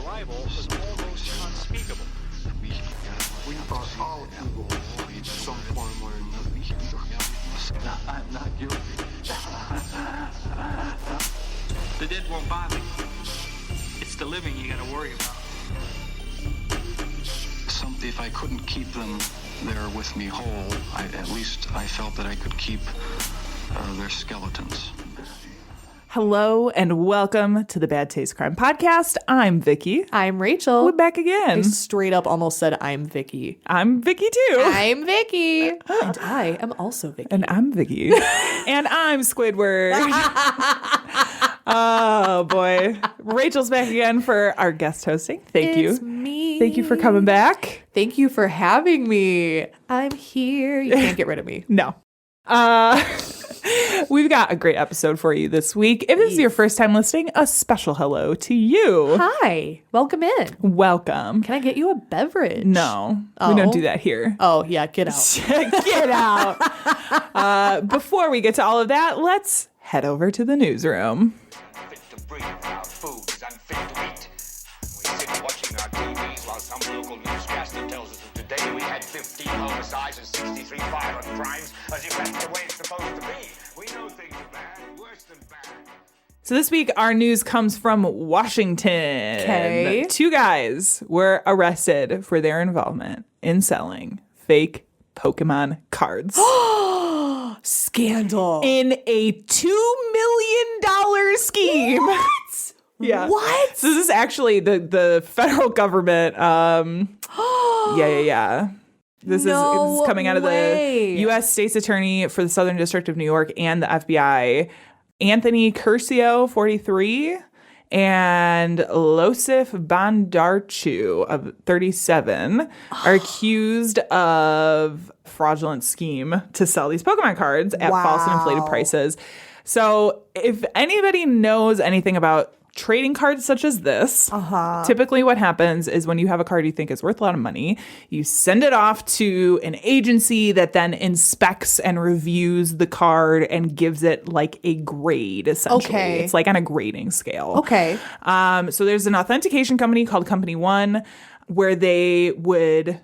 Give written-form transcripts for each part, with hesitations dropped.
arrival was almost unspeakable. We are all evil in some form or another. I'm not guilty. The dead won't bother you. It's the living you gotta worry about. If I couldn't keep them there with me whole, at least I felt that I could keep their skeletons. Hello and welcome to the Bad Taste Crime Podcast. I'm Vicky. I'm Rachel. We're back again. I straight up almost said I'm Vicky. I'm Vicky too. I'm Vicky. And I am also Vicky. And I'm Vicky. And I'm Squidward. Oh boy. Rachel's back again for our guest hosting. Thank you. It's me. Thank you for coming back. Thank you for having me. I'm here. You can't get rid of me. No. We've got a great episode for you this week. If this is your first time listening, a special hello to you. Hi. Welcome in. Welcome. Can I get you a beverage? No, we don't do that here. Oh, yeah. Get out. Get out. Before we get to all of that, let's head over to the newsroom. Fit to breathe, our food is unfit to eat. We sit watching our TVs while some local newscaster tells us that today we had 15 homicides and 63 violent crimes, as if that's the way it's supposed to be. We know things are bad, worse than bad. So this week, our news comes from Washington. Okay. 2 guys were arrested for their involvement in selling fake Pokemon cards. Scandal. In a $2 million scheme. What? Yeah. What? So this is actually the federal government. Yeah. This is coming out of the U.S. State's Attorney for the Southern District of New York and the FBI. Anthony Curcio, 43, and Losif Bandarchu, of 37, are accused of fraudulent scheme to sell these Pokemon cards at false and inflated prices. So if anybody knows anything about trading cards such as this, typically what happens is when you have a card you think is worth a lot of money, you send it off to an agency that then inspects and reviews the card and gives it like a grade, essentially. Okay. It's like on a grading scale. Okay. So there's an authentication company called Company One where they would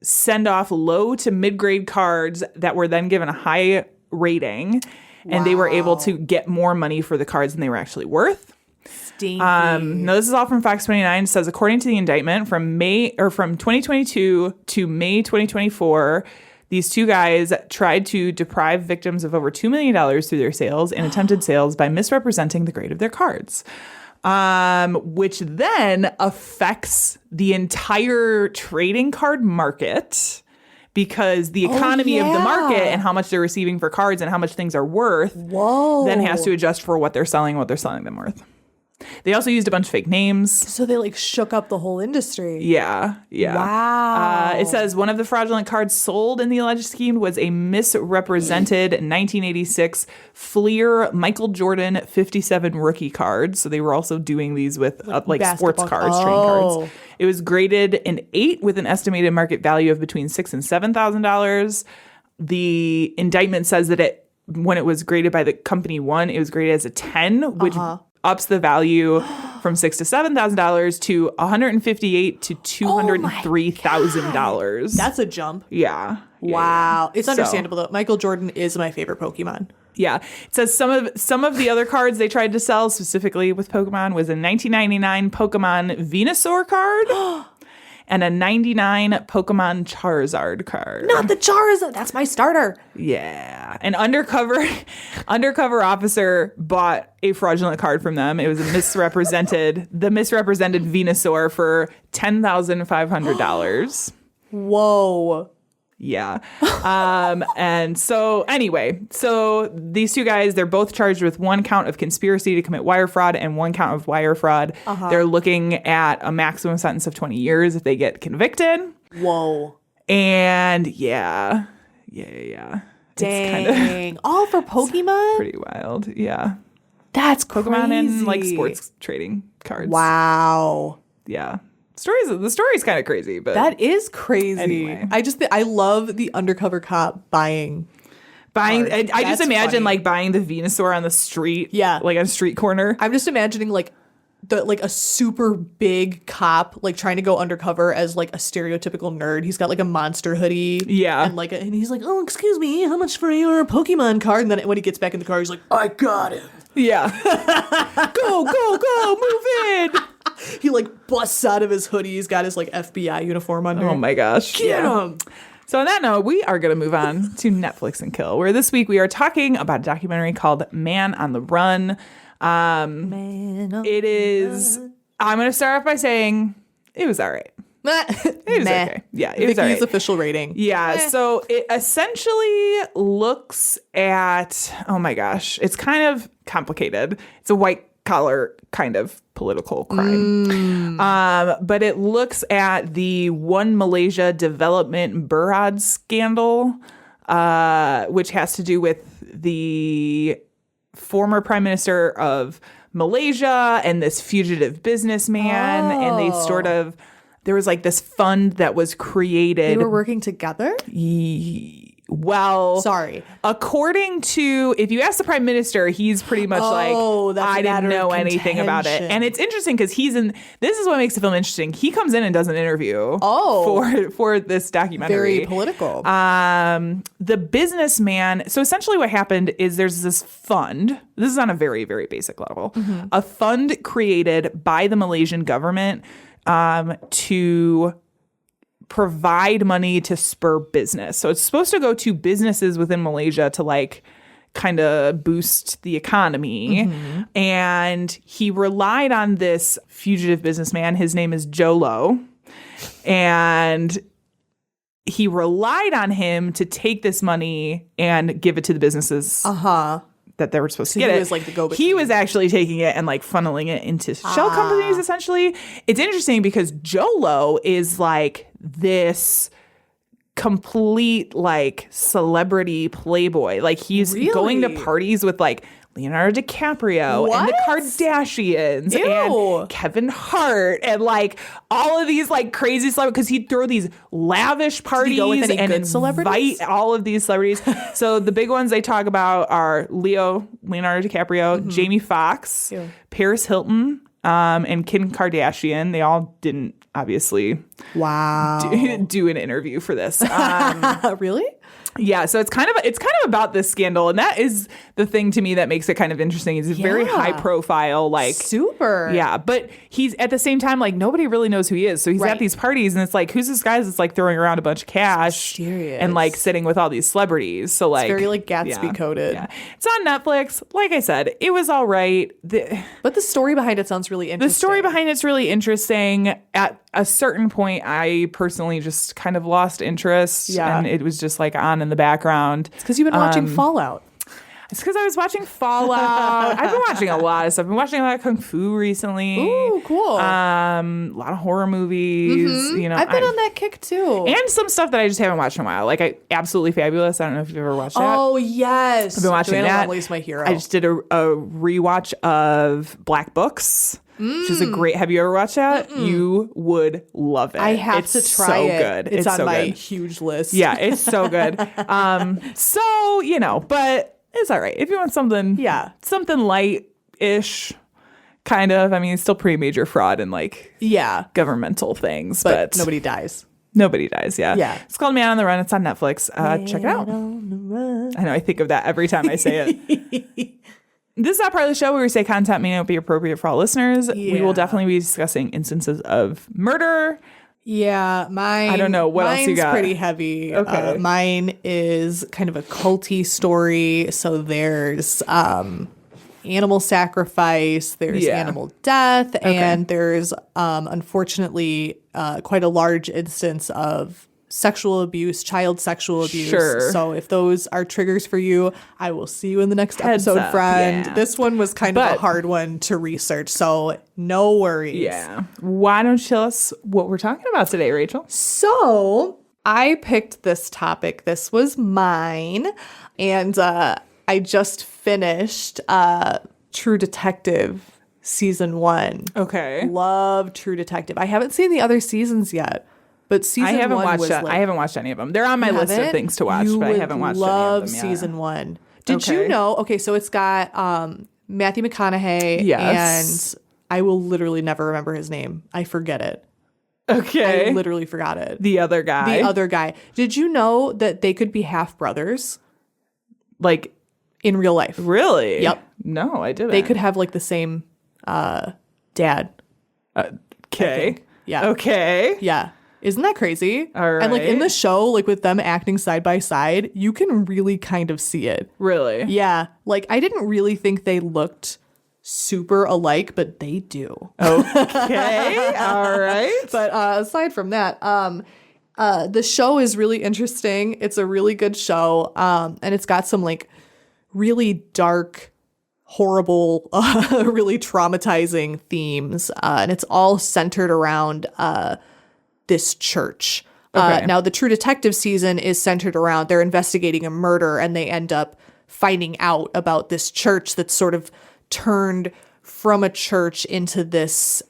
send off low to mid-grade cards that were then given a high rating, and they were able to get more money for the cards than they were actually worth. No, this is all from Fox 29. It says, according to the indictment, from 2022 to May 2024, these 2 guys tried to deprive victims of over $2 million through their sales and attempted sales by misrepresenting the grade of their cards, which then affects the entire trading card market. Because the economy of the market and how much they're receiving for cards and how much things are worth then has to adjust for what they're selling them worth. They also used a bunch of fake names. So they like shook up the whole industry. Yeah. Wow. It says one of the fraudulent cards sold in the alleged scheme was a misrepresented 1986 Fleer Michael Jordan 57 rookie card. So they were also doing these with like sports cards, trading cards. It was graded an 8 with an estimated market value of between $6,000 and $7,000. The indictment says that when it was graded by the Company One, it was graded as a 10, which ups the value from $6,000 to $7,000 to $158,000 to $203,000. That's a jump. Yeah. Wow. It's understandable though. Michael Jordan is my favorite Pokemon. Yeah. It says some of the other cards they tried to sell specifically with Pokemon was a 1999 Pokemon Venusaur card and a 99 Pokemon Charizard card. Not the Charizard. That's my starter. Yeah. An undercover officer bought a fraudulent card from them. It was the misrepresented Venusaur for $10,500. Whoa. Yeah. And so anyway, so these 2 guys, they're both charged with 1 count of conspiracy to commit wire fraud and 1 count of wire fraud. They're looking at a maximum sentence of 20 years if they get convicted. Whoa. And yeah. Dang. All for Pokemon? Pretty wild. Yeah. That's Pokemon crazy. and like sports trading cards. Wow. Yeah. The story's kind of crazy, but that is crazy. Anyway. I love the undercover cop buying. I just imagine funny. like buying the Venusaur on the street. Yeah. Like on a street corner. I'm just imagining like like a super big cop, like trying to go undercover as like a stereotypical nerd. He's got like a monster hoodie. Yeah. And he's like, oh, excuse me, how much for your Pokemon card? And then when he gets back in the car, he's like, I got him. Yeah. Go, move in. He like busts out of his hoodie. He's got his like FBI uniform under. Oh my gosh. Get him. So on that note, we are going to move on to Netflix and Kill, where this week we are talking about a documentary called Man on the Run. It is, I'm going to start off by saying it was all right. It was okay. Yeah, it was all right. Vicky's official rating. Yeah, so it essentially looks at, oh my gosh, it's kind of complicated. It's a white collar kind of political crime. But it looks at the One Malaysia Development Berhad scandal, which has to do with the former prime minister of Malaysia and this fugitive businessman. And they sort of, there was like this fund that was created. They were working together? Well, sorry. According to, if you ask the prime minister, he's pretty much I didn't know anything about it. And it's interesting because this is what makes the film interesting. He comes in and does an interview for this documentary. Very political. The businessman, so essentially what happened is there's this fund. This is on a very, very basic level. Mm-hmm. A fund created by the Malaysian government to provide money to spur business. So it's supposed to go to businesses within Malaysia to like kind of boost the economy. Mm-hmm. And he relied on this fugitive businessman. His name is Jolo. And he relied on him to take this money and give it to the businesses. That they were supposed to get he was like the go-between. He was actually taking it and like funneling it into shell companies, essentially. It's interesting because Jolo is like this complete like celebrity playboy. Like he's going to parties with like Leonardo DiCaprio and the Kardashians and Kevin Hart and like all of these like crazy celebrities, because he'd throw these lavish parties and invite all of these celebrities. So the big ones they talk about are Leonardo DiCaprio, Jamie Foxx, Paris Hilton, and Kim Kardashian. They all didn't obviously do an interview for this. Really? Yeah, so it's kind of about this scandal, and that is the thing to me that makes it kind of interesting. He's very high profile, like super. Yeah, but he's at the same time like nobody really knows who he is. So he's at these parties, and it's like, who's this guy that's like throwing around a bunch of cash and like sitting with all these celebrities? So like, it's very like Gatsby coded. Yeah. It's on Netflix. Like I said, it was all right. But the story behind it sounds really interesting. The story behind it's really interesting. At a certain point, I personally just kind of lost interest. Yeah. And it was just like on in the background. It's because you've been watching Fallout. It's because I was watching Fallout. I've been watching a lot of stuff. I've been watching a lot of Kung Fu recently. Ooh, cool. A lot of horror movies. Mm-hmm. You know, I've been on that kick too. And some stuff that I just haven't watched in a while. Like Absolutely Fabulous. I don't know if you've ever watched that. Oh, yes. I've been watching Joanna that. Lumley's my hero. I just did a rewatch of Black Books. Which is a great. Have you ever watched that? You would love it. I have to try it. Good. It's on so my good. huge list. Yeah, it's so good. So you know, but it's all right if you want something. Yeah, something light-ish, kind of. I mean, it's still pretty major fraud and like governmental things, but nobody dies. Nobody dies. Yeah. Yeah. It's called Man on the Run. It's on Netflix. Check it out. I know. I think of that every time I say it. This is that part of the show where we say content may not be appropriate for all listeners. Yeah. We will definitely be discussing instances of murder. Yeah, mine. I don't know what else you got. Mine's pretty heavy. Okay. Mine is kind of a culty story. So there's animal sacrifice, there's animal death, and there's unfortunately quite a large instance of sexual abuse, child sexual abuse. Sure. So if those are triggers for you, I will see you in the next episode, friend. Yeah. This one was kind of a hard one to research, so no worries. Yeah. Why don't you tell us what we're talking about today, Rachel? So I picked this topic. This was mine. And I just finished True Detective season 1. Okay. Love True Detective. I haven't seen the other seasons yet. But season 1 was I haven't watched any of them. They're on my list of things to watch, but I haven't watched any of them yet. Season 1. Did you know? Okay, so it's got Matthew McConaughey I will literally never remember his name. I forget it. Okay. I literally forgot it. The other guy. The other guy. Did you know that they could be half brothers? Like, in real life. really? Yep. No, I didn't. They could have like the same dad. Okay. Yeah. Okay. Yeah. Isn't that crazy? All And like in right. the show, like with them acting side by side, you can really kind of see it. Really? Yeah. Like I didn't really think they looked super alike, but they do. Okay. All right. But aside from that, the show is really interesting. It's a really good show. And it's got some like really dark, horrible, really traumatizing themes. And it's all centered around this church. Okay. Now, the True Detective season is centered around they're investigating a murder and they end up finding out about this church that's sort of turned from a church into this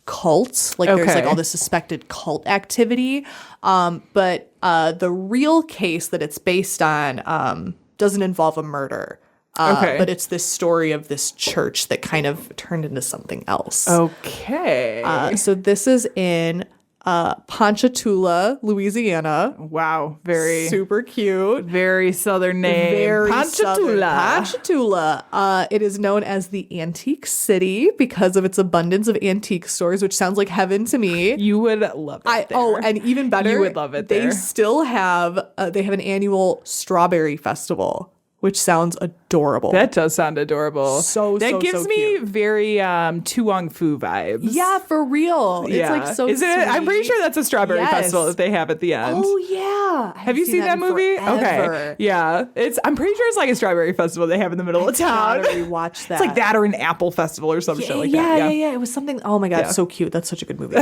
cult. Like there's like Okay. all this suspected cult activity. But the real case that it's based on doesn't involve a murder. Okay. But it's this story of this church that kind of turned into something else. Okay. So this is in Ponchatoula, Louisiana. Wow. Very, Super cute. very southern name. Very southern. Ponchatoula. Ponchatoula. It is known as the Antique City because of its abundance of antique stores, which sounds like heaven to me. You would love it there. And even better, You would love it They there. still have an annual strawberry festival, which sounds adorable. That does sound adorable. That gives so me cute. very Tuong Fu vibes. Yeah, for real. It's like so Isn't it? I'm pretty sweet. sure that's a strawberry Yes. festival that they have at the end. Oh yeah. I Have you seen that in movie? forever. Okay. Yeah. I'm pretty sure it's like a strawberry festival they have in the middle of town. Gotta rewatch that. It's like that or an apple festival or some shit like that. Yeah. It was something. Oh my god, Yeah. so cute. That's such a good movie.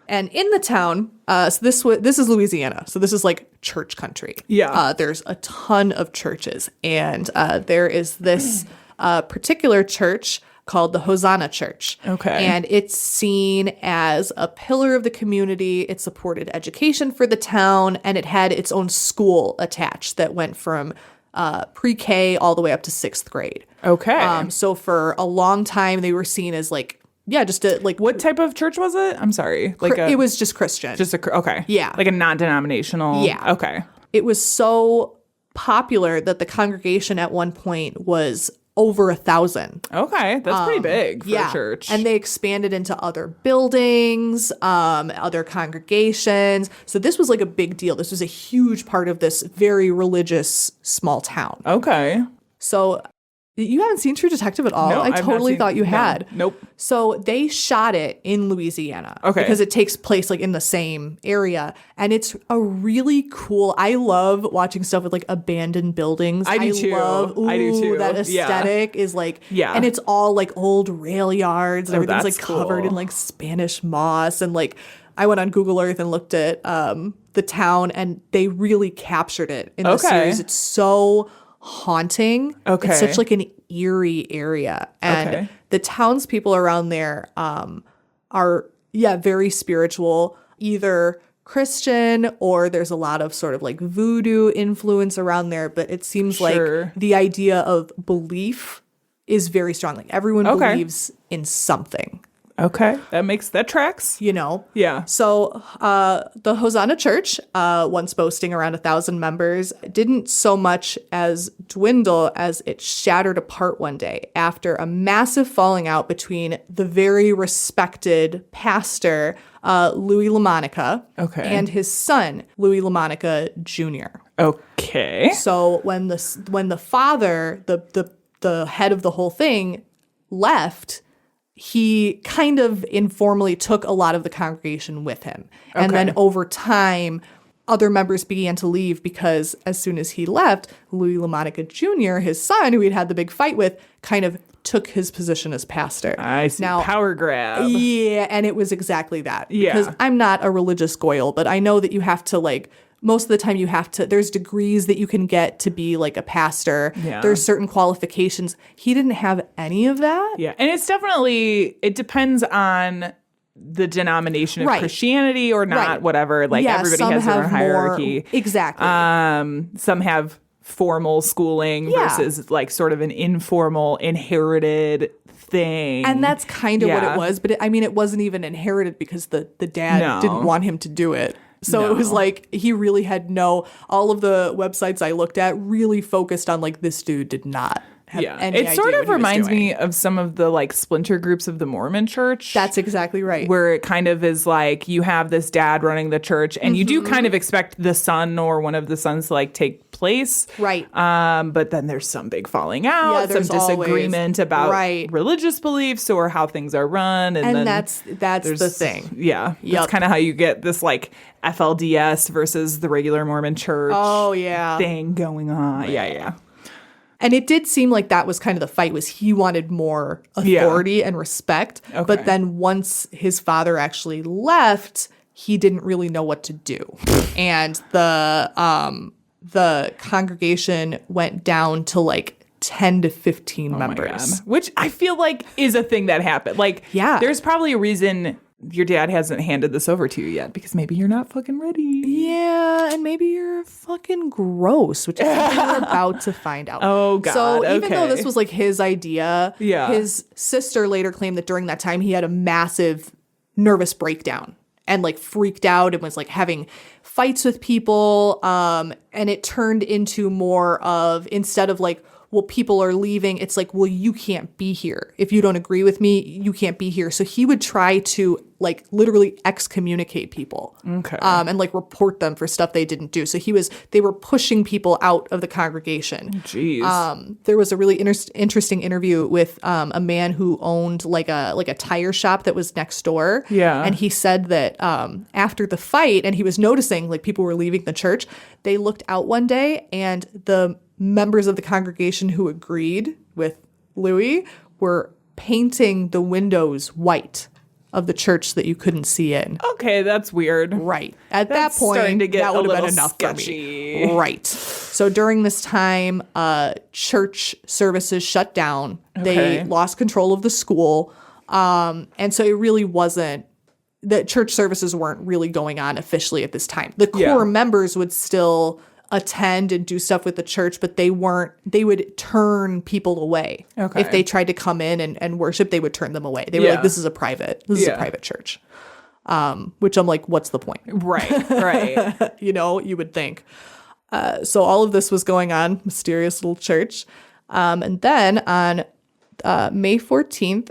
And in the town, so this is Louisiana. So this is like church country. Yeah. There's a ton of churches, and there is this particular church called the Hosanna Church. Okay. And it's seen as a pillar of the community. It supported education for the town, and it had its own school attached that went from pre-K all the way up to 6th grade. Okay. So for a long time, they were seen as like, yeah, just a, like What type of church was it? I'm sorry. Like it was just Christian. okay. Yeah. Like a non-denominational. Yeah. Okay. It was so popular that the congregation at one point was over 1,000. Okay. That's pretty big for a church. And they expanded into other buildings, other congregations. So this was like a big deal. This was a huge part of this very religious small town. Okay. So you haven't seen True Detective at all? No, I I've not totally seen- thought you no. had. Nope. So they shot it in Louisiana. Okay. Because it takes place like in the same area. And it's a really cool, I love watching stuff with like abandoned buildings. I do too. I do too. That Yeah. aesthetic is like, Yeah. and it's all like old rail yards and everything's like that's covered cool. in like Spanish moss. And like, I went on Google Earth and looked at the town and they really captured it in the Okay. series. It's so haunting. Okay. It's such like an eerie area. And Okay. the townspeople around there are, very spiritual, either Christian or there's a lot of sort of like voodoo influence around there. But it seems Sure. like the idea of belief is very strong. Like everyone Okay. believes in something, Okay. That tracks. you know? Yeah. So the Hosanna Church, once boasting around 1,000 members, didn't so much as dwindle as it shattered apart one day after a massive falling out between the very respected pastor, Louis LaMonica, Okay. and his son, Louis LaMonica Jr. Okay. So when the father, the head of the whole thing, left, he kind of informally took a lot of the congregation with him. And Okay. then over time, other members began to leave because as soon as he left, Louis LaMonica Jr., his son, who he'd had the big fight with, kind of took his position as pastor. I see. Now, Power grab. yeah, and it was exactly that. Yeah. Because I'm not a religious goyle, but I know that you have to like, most of the time you have to, there's degrees that you can get to be like a pastor. Yeah. There's certain qualifications. He didn't have any of that. Yeah. And it depends on the denomination of Right. Christianity or not, Right. whatever. Like Yeah, everybody some has their own have more- hierarchy. Exactly. Some have formal schooling Yeah. versus like sort of an informal inherited thing. And that's kind of what Yeah. it was. But it wasn't even inherited because the dad No. didn't want him to do it. So it was No. like he really had all of the websites I looked at really focused on like this dude did not have any It idea sort what of he was reminds doing. me of some of the like splinter groups of the Mormon church. That's exactly right. where it kind of is like you have this dad running the church and you do kind of expect the son or one of the sons to like take place. Right. But then there's some big falling out, some there's always- disagreement about Right. religious beliefs or how things are run. And then that's the there's- thing. Yeah. Yep. That's kind of how you get this like FLDS versus the regular Mormon church Oh, yeah. thing going on. Yeah. And it did seem like that was kind of the fight, was he wanted more authority and respect. Okay. But then once his father actually left, he didn't really know what to do. And the congregation went down to like 10 to 15 members. God. Which I feel like is a thing that happened. Like, Yeah. there's probably a reason your dad hasn't handed this over to you yet because maybe you're not fucking ready. Yeah, and maybe you're fucking gross, which is something we're about to find out. Oh, God, So even though okay. this was like his idea, Yeah. his sister later claimed that during that time he had a massive nervous breakdown and like freaked out and was like having fights with people. And it turned into more of, instead of like, well, people are leaving, it's like, well, you can't be here. If you don't agree with me, you can't be here. So he would try to like literally excommunicate people. Okay. And like report them for stuff they didn't do. So they were pushing people out of the congregation. Jeez. There was a really interesting interview with a man who owned like a tire shop that was next door. Yeah. And he said that after the fight, and he was noticing like people were leaving the church, they looked out one day and the members of the congregation who agreed with Louis were painting the windows white of the church so that you couldn't see in. Okay, that's weird. Right. At That's that point, starting to get that a would have little been enough sketchy. for me. Right. So during this time, church services shut down. They Okay. lost control of the school. And so it really wasn't, the church services weren't really going on officially at this time. The core Yeah. members would still attend and do stuff with the church, but they would turn people away. Okay. If they tried to come in and worship, they would turn them away. They were Yeah. like, this is a private church. Which I'm like, what's the point? Right. You would think. So all of this was going on, mysterious little church. And then on May 14th,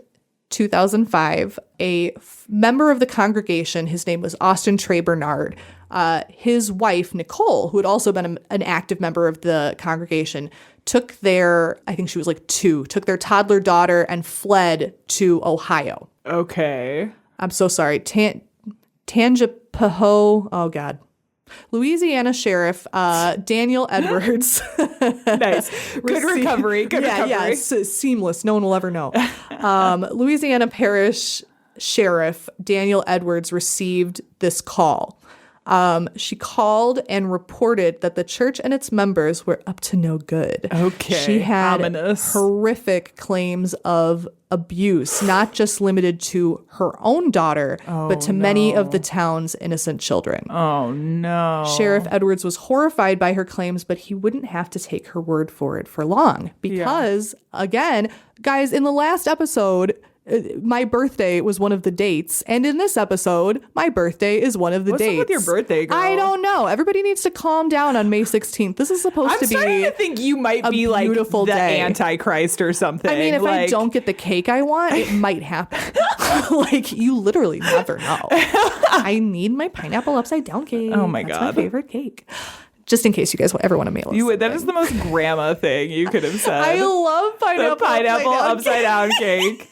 2005, a member of the congregation, his name was Austin Trey Bernard, his wife, Nicole, who had also been an active member of the congregation, took their toddler daughter and fled to Ohio. Okay. I'm so sorry. Tangipahoa. Oh, God. Louisiana Sheriff Daniel Edwards. Nice. Good recovery. Good recovery. Yeah, seamless. No one will ever know. Louisiana Parish Sheriff Daniel Edwards received this call. She called and reported that the church and its members were up to no good. Okay, She had ominous. horrific claims of abuse, not just limited to her own daughter, but to many of the town's innocent children. Oh, no. Sheriff Edwards was horrified by her claims, but he wouldn't have to take her word for it for long because, again, guys, in the last episode, my birthday was one of the dates, and in this episode, my birthday is one of the What's dates. up with your birthday, girl? I don't know. Everybody needs to calm down on May 16th. This is supposed I'm to be starting to think you might a be like beautiful the day. Antichrist or something. I mean, if I like, don't get the cake I want, it might happen. Like, you literally never know. I need my pineapple upside down cake. Oh my That's God. my favorite cake. Just in case you guys ever want to mail us. that is the most grandma thing you could have said. I love the pineapple upside down cake.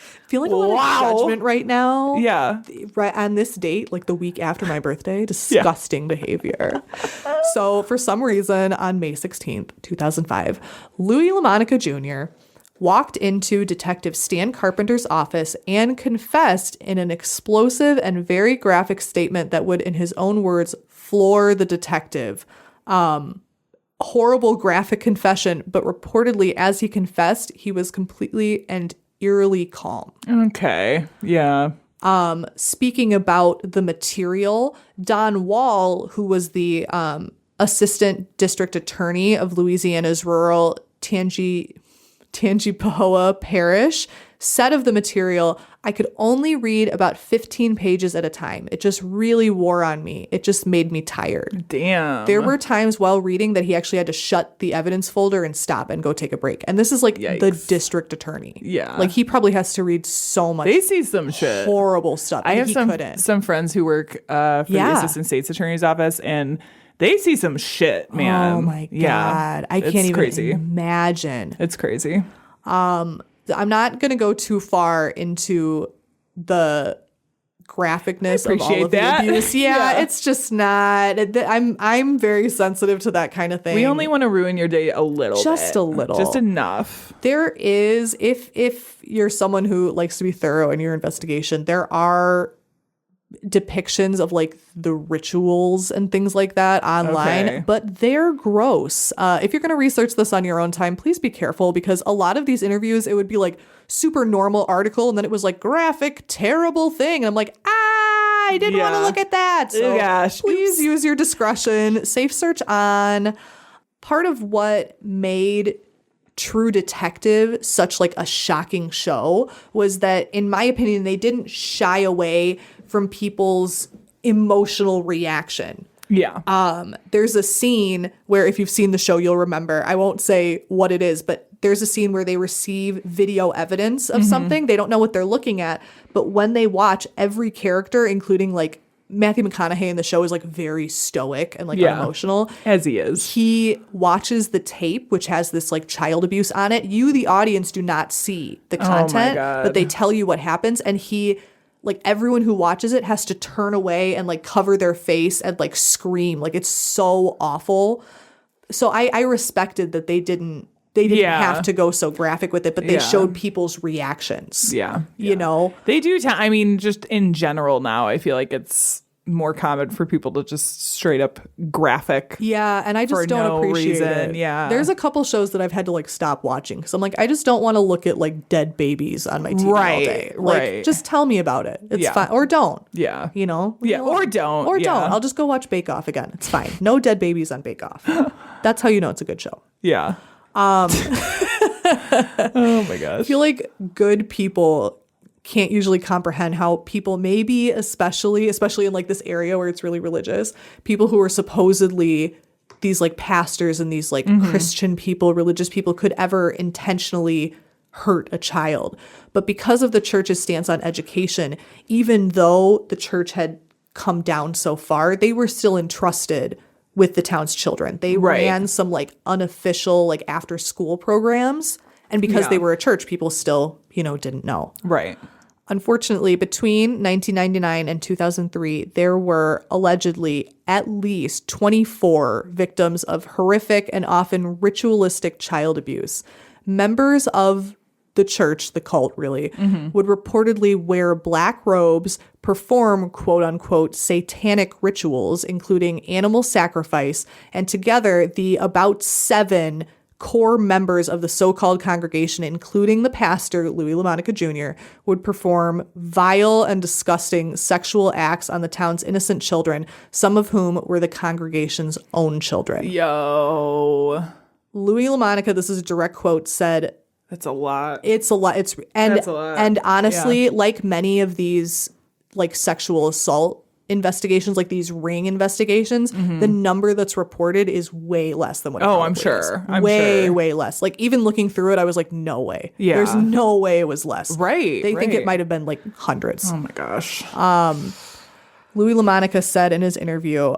I feel like a lot of judgment right now. Yeah. Right on this date, like the week after my birthday. Disgusting behavior. So for some reason, on May 16th, 2005, Louis LaMonica Jr. walked into Detective Stan Carpenter's office and confessed in an explosive and very graphic statement that would, in his own words, floor the detective. Horrible graphic confession, but reportedly, as he confessed, he was completely and eerily calm. Okay. Yeah. Speaking about the material, Don Wall, who was the assistant district attorney of Louisiana's rural Tangipahoa Parish said of the material, I could only read about 15 pages at a time. It just really wore on me. It just made me tired. Damn. There were times while reading that he actually had to shut the evidence folder and stop and go take a break. And this is like Yikes. the district attorney. Yeah. Like he probably has to read so much They see some shit. horrible stuff. I have he some couldn't. friends who work for the assistant state's attorney's office, and they see some shit, man. Oh my Yeah. God. I can't It's even crazy. imagine. It's crazy. I'm not going to go too far into the graphicness of all appreciate of that. the abuse. Yeah, it's just not. I'm very sensitive to that kind of thing. We only want to ruin your day a little Just bit. a little. Just enough. There is, if you're someone who likes to be thorough in your investigation, there are depictions of like the rituals and things like that online, Okay. but they're gross. If you're going to research this on your own time, please be careful, because a lot of these interviews, it would be like super normal article, and then it was like graphic, terrible thing. And I'm like, I didn't want to Yeah. look at that. So Oh, gosh. please Oops. use your discretion. Safe search on. Part of what made True Detective such like a shocking show was that, in my opinion, they didn't shy away from people's emotional reaction. Yeah. There's a scene where, if you've seen the show, you'll remember. I won't say what it is, but there's a scene where they receive video evidence of something. They don't know what they're looking at, but when they watch, every character, including like Matthew McConaughey in the show, is like very stoic and like unemotional. As he is. He watches the tape, which has this like child abuse on it. You, the audience, do not see the content, God. but they tell you what happens. And he, like, everyone who watches it has to turn away and like cover their face and like scream. Like, it's so awful. So I respected that they didn't have to go so graphic with it, but they showed people's reactions. Yeah. You know? They do. I mean, just in general now, I feel like it's more common for people to just straight up graphic. Yeah, and I just For don't no appreciate reason, it. yeah. There's a couple shows that I've had to like stop watching because I'm like, I just don't want to look at like dead babies on my TV all day. Like, right. just tell me about it. It's Yeah. fine. Or don't. Yeah. You know? Yeah, or don't. Or Yeah. don't. I'll just go watch Bake Off again. It's fine. No dead babies on Bake Off. That's how you know it's a good show. Yeah. Oh my gosh. I feel like good people can't usually comprehend how people, maybe especially in like this area where it's really religious, people who are supposedly these like pastors and these like Christian people, religious people, could ever intentionally hurt a child. But because of the church's stance on education, even though the church had come down so far, they were still entrusted with the town's children. They ran some like unofficial like after school programs. And because they were a church, people still, didn't know. Right. Unfortunately, between 1999 and 2003, there were allegedly at least 24 victims of horrific and often ritualistic child abuse. Members of the church, the cult really, would reportedly wear black robes, perform quote unquote satanic rituals, including animal sacrifice, and together the about 7 core members of the so-called congregation, including the pastor, Louis LaMonica Jr., would perform vile and disgusting sexual acts on the town's innocent children, some of whom were the congregation's own children. Yo. Louis LaMonica, this is a direct quote, said, That's a lot. it's a lot. That's a lot. And honestly, like many of these like sexual assault investigations, like these ring investigations, the number that's reported is way less than what it I'm probably sure. is. I'm way, sure. way less. Like even looking through it, I was like, no way. Yeah. There's no way it was less. Right, They think right. it might have been like hundreds. Oh my gosh. Louis LaMonica said in his interview,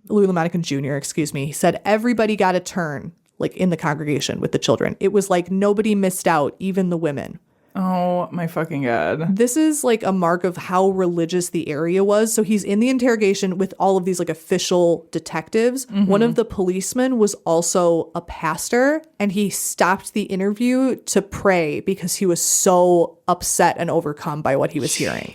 Louis LaMonica Jr., excuse me, he said everybody got a turn, like in the congregation with the children. It was like nobody missed out, even the women. Oh my fucking God. This is like a mark of how religious the area was. So he's in the interrogation with all of these like official detectives. One of the policemen was also a pastor, and he stopped the interview to pray because he was so upset and overcome by what he was hearing.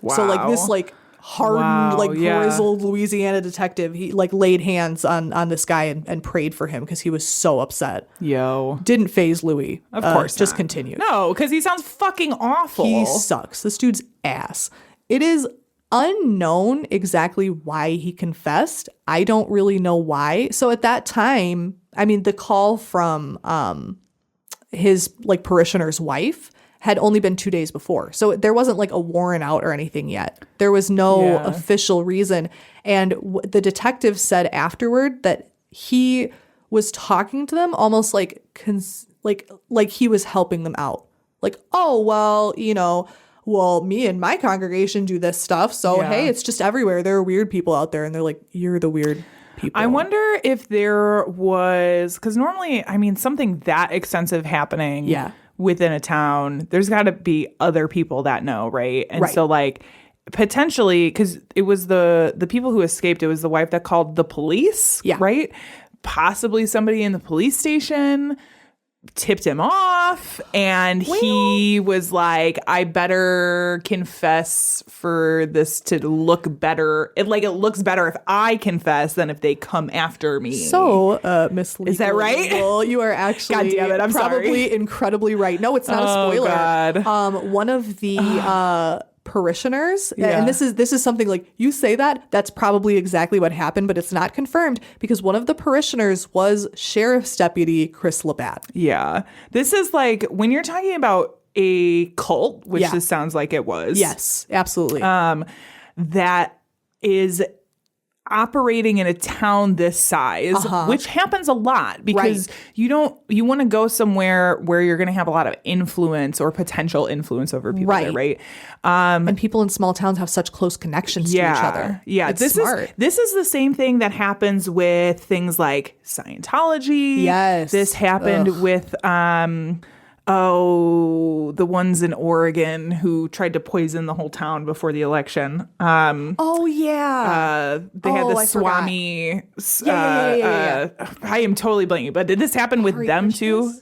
Wow. So like this like hardened, Wow, like yeah. grizzled Louisiana detective, he like laid hands on this guy and prayed for him because he was so upset. Yo. Didn't phase Louis. Of course just not. continued. No, because he sounds fucking awful. He sucks. This dude's ass. It is unknown exactly why he confessed. I don't really know why. So at that time, I mean, the call from his like parishioner's wife had only been 2 days before. So there wasn't like a warrant out or anything yet. There was no official reason. And the detective said afterward that he was talking to them almost like he was helping them out. Like, oh, well, you know, well, me and my congregation do this stuff. So, hey, it's just everywhere. There are weird people out there. And they're like, you're the weird people. I wonder if there was, because normally, I mean, something that extensive happening within a town, there's got to be other people that know, right? And so, like, potentially, because it was the people who escaped, it was the wife that called the police, right? Possibly somebody in the police station tipped him off, and he was like, I better confess for this to look better. It looks better if I confess than if they come after me. So, Miss Legal, is that right? Well, you are actually God damn it, I'm probably sorry. incredibly right. No, it's not a spoiler. God. One of the parishioners, and this is something like, you say that's probably exactly what happened, but it's not confirmed, because one of the parishioners was Sheriff's Deputy Chris Labatt. Yeah. This is like, when you're talking about a cult, which this sounds like it was. Yes, absolutely. That is operating in a town this size, which happens a lot, because you want to go somewhere where you're going to have a lot of influence or potential influence over people there, right? And people in small towns have such close connections to each other. Yeah, it's smart. This is the same thing that happens with things like Scientology. Yes. This happened with the ones in Oregon who tried to poison the whole town before the election. They had the Swami. I am totally blanking, but did this happen with them too?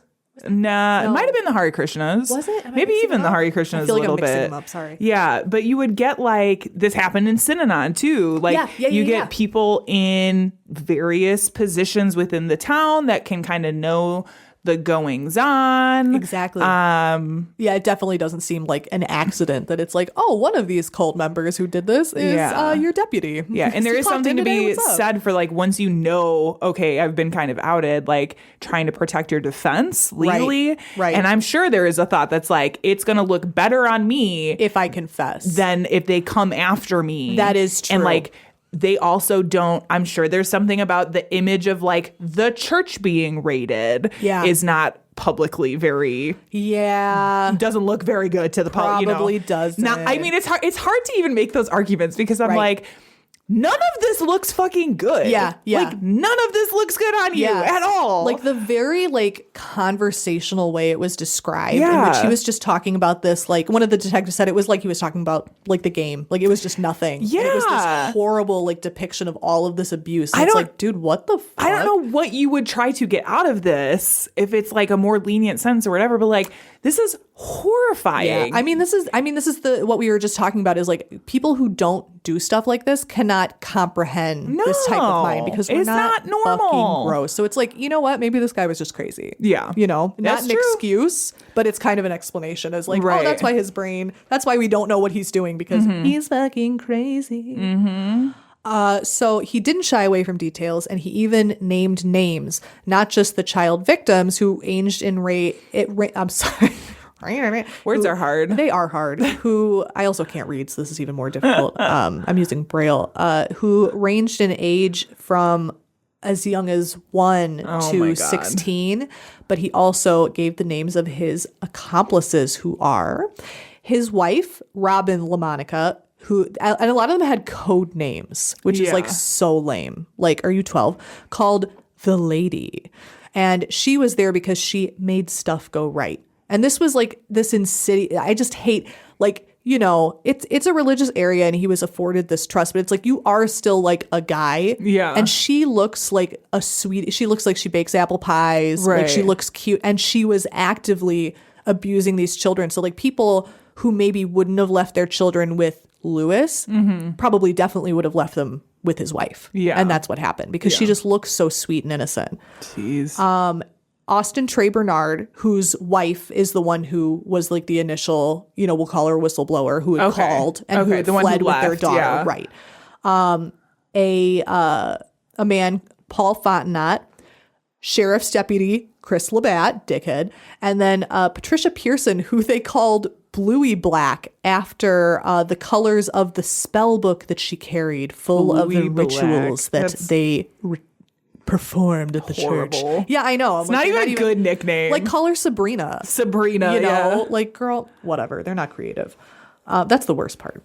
Nah, it might have been the Hare Krishnas. Was it? Maybe even the Hare Krishnas I feel like a little I'm mixing bit. them up, sorry. Yeah, but you would get like, this happened in Synanon too. Like you get people in various positions within the town that can kind of know the goings on. Exactly. It definitely doesn't seem like an accident that it's like, oh, one of these cult members who did this is your deputy. Yeah, and there is something to be said for like, once you know, okay, I've been kind of outed, like trying to protect your defense legally. Right. And I'm sure there is a thought that's like, it's going to look better on me if I confess than if they come after me. That is true. And like, they also don't, I'm sure there's something about the image of like the church being raided is not publicly very, doesn't look very good to the public. Probably doesn't. Not, I mean, it's hard to even make those arguments, because I'm like, none of this looks fucking good. Like, none of this looks good on you at all. Like, the very, like, conversational way it was described, in which he was just talking about this, like, one of the detectives said it was like he was talking about, like, the game. Like, it was just nothing. Yeah. And it was this horrible, like, depiction of all of this abuse. And it's like, dude, what the fuck? I don't know what you would try to get out of this if it's, like, a more lenient sentence or whatever, but, like, this is horrifying. Yeah. I mean, this is what we were just talking about, is like, people who don't do stuff like this cannot comprehend this type of mind, because we're not normal. Fucking gross. So it's like, you know what? Maybe this guy was just crazy. Yeah. You know, not That's an true. excuse, but it's kind of an explanation, as like, oh, that's why his brain, that's why we don't know what he's doing, because he's fucking crazy. So he didn't shy away from details, and he even named names, not just the child victims who aged in rate. I'm sorry. Words are hard. They are hard. Who I also can't read, so this is even more difficult. I'm using Braille. Who ranged in age from as young as 1 to 16, but he also gave the names of his accomplices, who are his wife, Robin LaMonica, who, and a lot of them had code names, which is like so lame. Like, are you 12? Called the Lady. And she was there because she made stuff go right. And this was like this insidious, I just hate, like, you know, it's a religious area, and he was afforded this trust, but it's like, you are still like a guy. Yeah. And she looks like she looks like she bakes apple pies. Right. Like, she looks cute, and she was actively abusing these children. So like, people who maybe wouldn't have left their children with Lewis probably definitely would have left them with his wife. Yeah. And that's what happened, because she just looks so sweet and innocent. Jeez. Austin Trey Bernard, whose wife is the one who was like the initial, you know, we'll call her whistleblower, who had called and who had fled with their daughter. Right. A man, Paul Fontenot, Sheriff's Deputy Chris Labatt, dickhead, and then Patricia Pearson, who they called Bluey Black after the colors of the spell book that she carried, full of the Bluey rituals Black. that they performed at the horrible. church. Yeah, I know. It's not even a good nickname. Like, call her Sabrina. Sabrina, You know, yeah. like, girl, whatever. They're not creative. That's the worst part.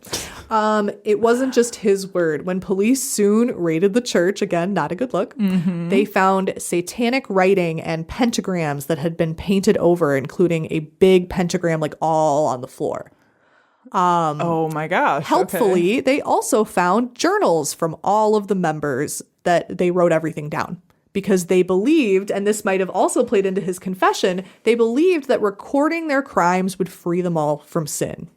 It wasn't just his word. When police soon raided the church, again, not a good look, they found satanic writing and pentagrams that had been painted over, including a big pentagram, like, all on the floor. Oh my gosh. Helpfully, they also found journals from all of the members that they wrote everything down. Because they believed, and this might have also played into his confession, they believed that recording their crimes would free them all from sin.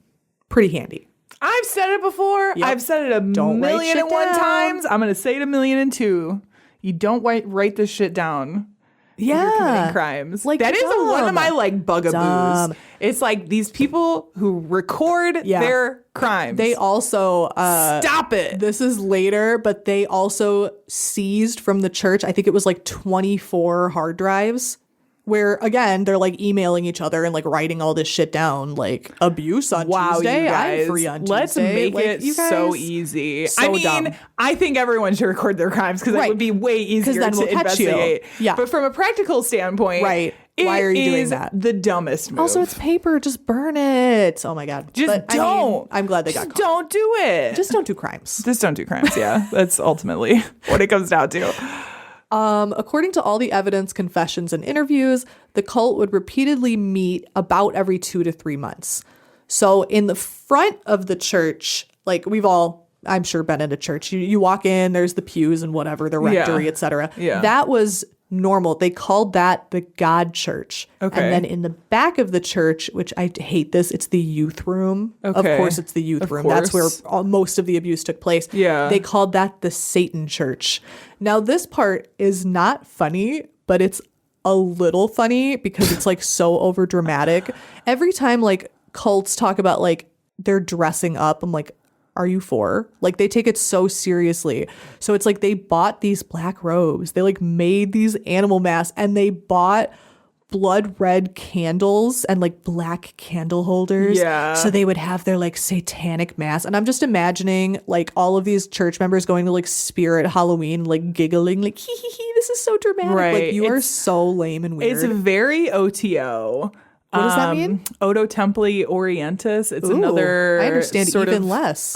Pretty handy. I've said it before. Yep. I've said it a Don't write million shit and one down. times. I'm going to say it a million and two. You don't write this shit down. You're committing crimes. Like, that is one of my like bugaboos. Dumb. It's like these people who record their crimes. They also stop it. This is later, but they also seized from the church, I think it was like 24 hard drives, where again they're like emailing each other and like writing all this shit down, like abuse on Tuesday. You guys. I'm free on Let's Tuesday. make Like, it you guys, so easy. so I mean, dumb. I think everyone should record their crimes because Right. it would be way easier then to we'll catch you. investigate. Yeah. But from a practical standpoint, Right. Why are you doing is that? the dumbest move. Also, it's paper. Just burn it. Oh my god. Just But, I mean, don't. I'm glad they got Just caught. don't do it. Just don't do crimes. Just don't do crimes. Yeah, that's ultimately what it comes down to. According to all the evidence, confessions, and interviews, the cult would repeatedly meet about every 2 to 3 months. So in the front of the church, like we've all, I'm sure, been in a church. You walk in, there's the pews and whatever, the rectory, etc. Yeah. That was normal. They called that the God Church. Okay. And then in the back of the church, which I hate this, it's the youth room. Okay. Of course, it's the youth Of room. That's where course. most of the abuse took place. Yeah. They called that the Satan Church. Now, this part is not funny, but it's a little funny because it's like so over dramatic. Every time like cults talk about like they're dressing up, I'm like, are you for? Like they take it so seriously. So it's like they bought these black robes. They like made these animal masks and they bought blood red candles and like black candle holders. Yeah. So they would have their like satanic mass. And I'm just imagining like all of these church members going to like Spirit Halloween, like giggling, like hee hee hee, this is so dramatic. Right. Like you are It's- so lame and weird. It's very OTO. What does that mean? Odo Templi Orientis. It's Ooh, another. I understand sort even of less.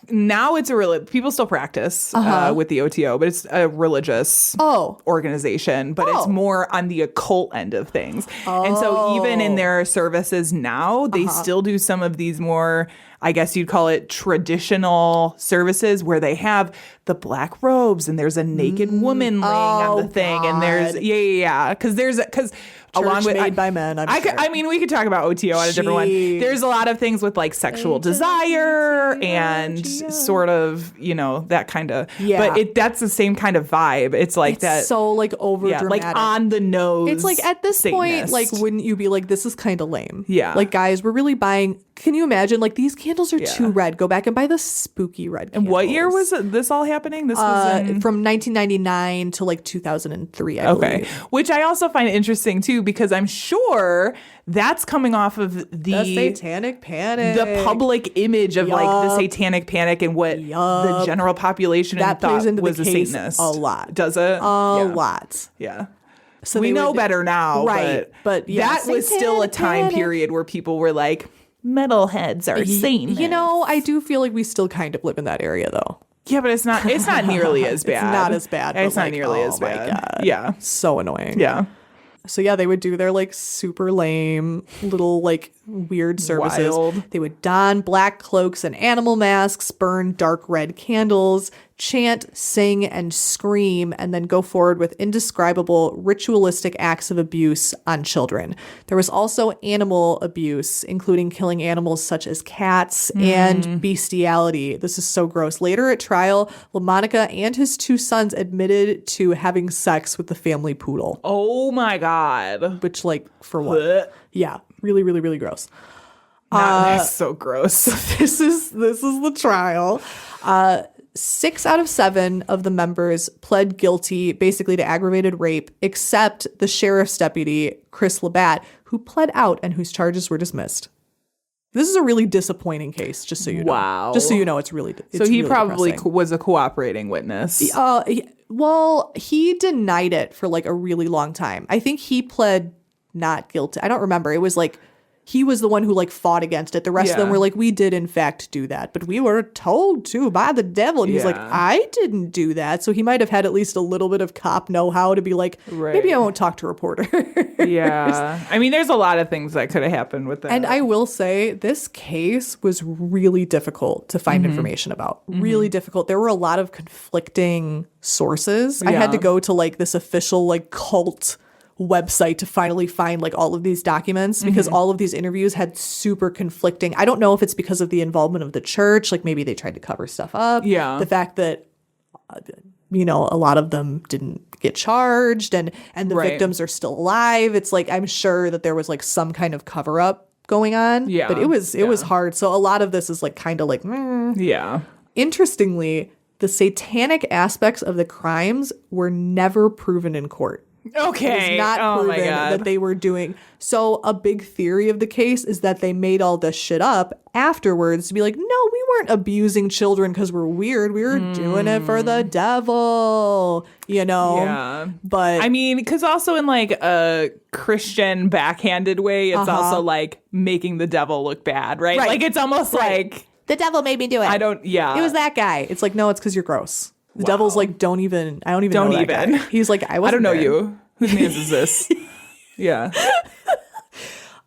Now it's a people still practice with the OTO, but it's a religious organization, but it's more on the occult end of things. And so even in their services now, they still do some of these more, I guess you'd call it traditional services where they have the black robes and there's a naked woman laying on the thing. And there's, because along with made by men, I'm sure. I mean, we could talk about OTO on a different one. Jeez. There's a lot of things with like sexual desire and sort of, that kind of. Yeah. But that's the same kind of vibe. It's like It's that. so like over dramatic. like on the nose. It's like at this point, Satanist. like wouldn't you be like, this is kind of lame? Yeah. Like guys, we're really buying. Can you imagine? Like these candles are too red. Go back and buy the spooky red. And what year candles. was this all happening? This was in... From 1999 to like 2003. I Okay. believe. Which I also find interesting too, because I'm sure that's coming off of The Satanic Panic. the public image of like the Yup. Satanic Panic and what the Yup. general population That thought plays into was the a case Satanist. a lot. Does it? A lot. Yeah. So we they know would- better now, right? But yeah, that was still a Satanic time Panic. period where people were like, metalheads are Satanists. You know, I do feel like we still kind of live in that area though. Yeah, but it's not nearly as bad. It's not as bad. It's but, not like, nearly oh as my bad. God. Yeah. So annoying. Yeah. So yeah, they would do their like super lame little like weird services. Wild. They would don black cloaks and animal masks, burn dark red candles, chant, sing, and scream, and then go forward with indescribable ritualistic acts of abuse on children. There was also animal abuse, including killing animals such as cats and bestiality. This is so gross. Later at trial, LaMonica and his 2 sons admitted to having sex with the family poodle. Oh my God. Which, like, for what? Blech. Yeah, really, really, really gross. That's so gross. This is the trial. 6 out of 7 of the members pled guilty basically to aggravated rape, except the sheriff's deputy, Chris Labatt, who pled out and whose charges were dismissed. This is a really disappointing case, just so you know. Wow. Just so you know, it's really So he really probably depressing. was a cooperating witness. Well, he denied it for like a really long time. I think he pled not guilty. I don't remember. It was like he was the one who like fought against it. The rest of them were like, we did in fact do that, but we were told to by the devil. And he's like, I didn't do that. So he might have had at least a little bit of cop know-how to be like, maybe I won't talk to reporters. Yeah. I mean, there's a lot of things that could have happened with that. And I will say this case was really difficult to find information about. Really difficult. There were a lot of conflicting sources. I had to go to like this official like cult website to finally find like all of these documents because all of these interviews had super conflicting. I don't know if it's because of the involvement of the church, like maybe they tried to cover stuff up. Yeah. The fact that a lot of them didn't get charged and the victims are still alive. It's like I'm sure that there was like some kind of cover up going on. Yeah. But it was hard. So a lot of this is like kind of like Yeah. Interestingly, the satanic aspects of the crimes were never proven in court. Okay. It was not proven that they were doing. So a big theory of the case is that they made all this shit up afterwards to be like, no, we weren't abusing children because we're weird. We were doing it for the devil, Yeah. But I mean, because also in like a Christian backhanded way, it's also like making the devil look bad, right? Like it's almost like the devil made me do it. It It was that guy. It's like, no, it's because you're gross. The devil's like, I don't even know that guy. He's like, I don't know there. you. Whose names is this? Yeah.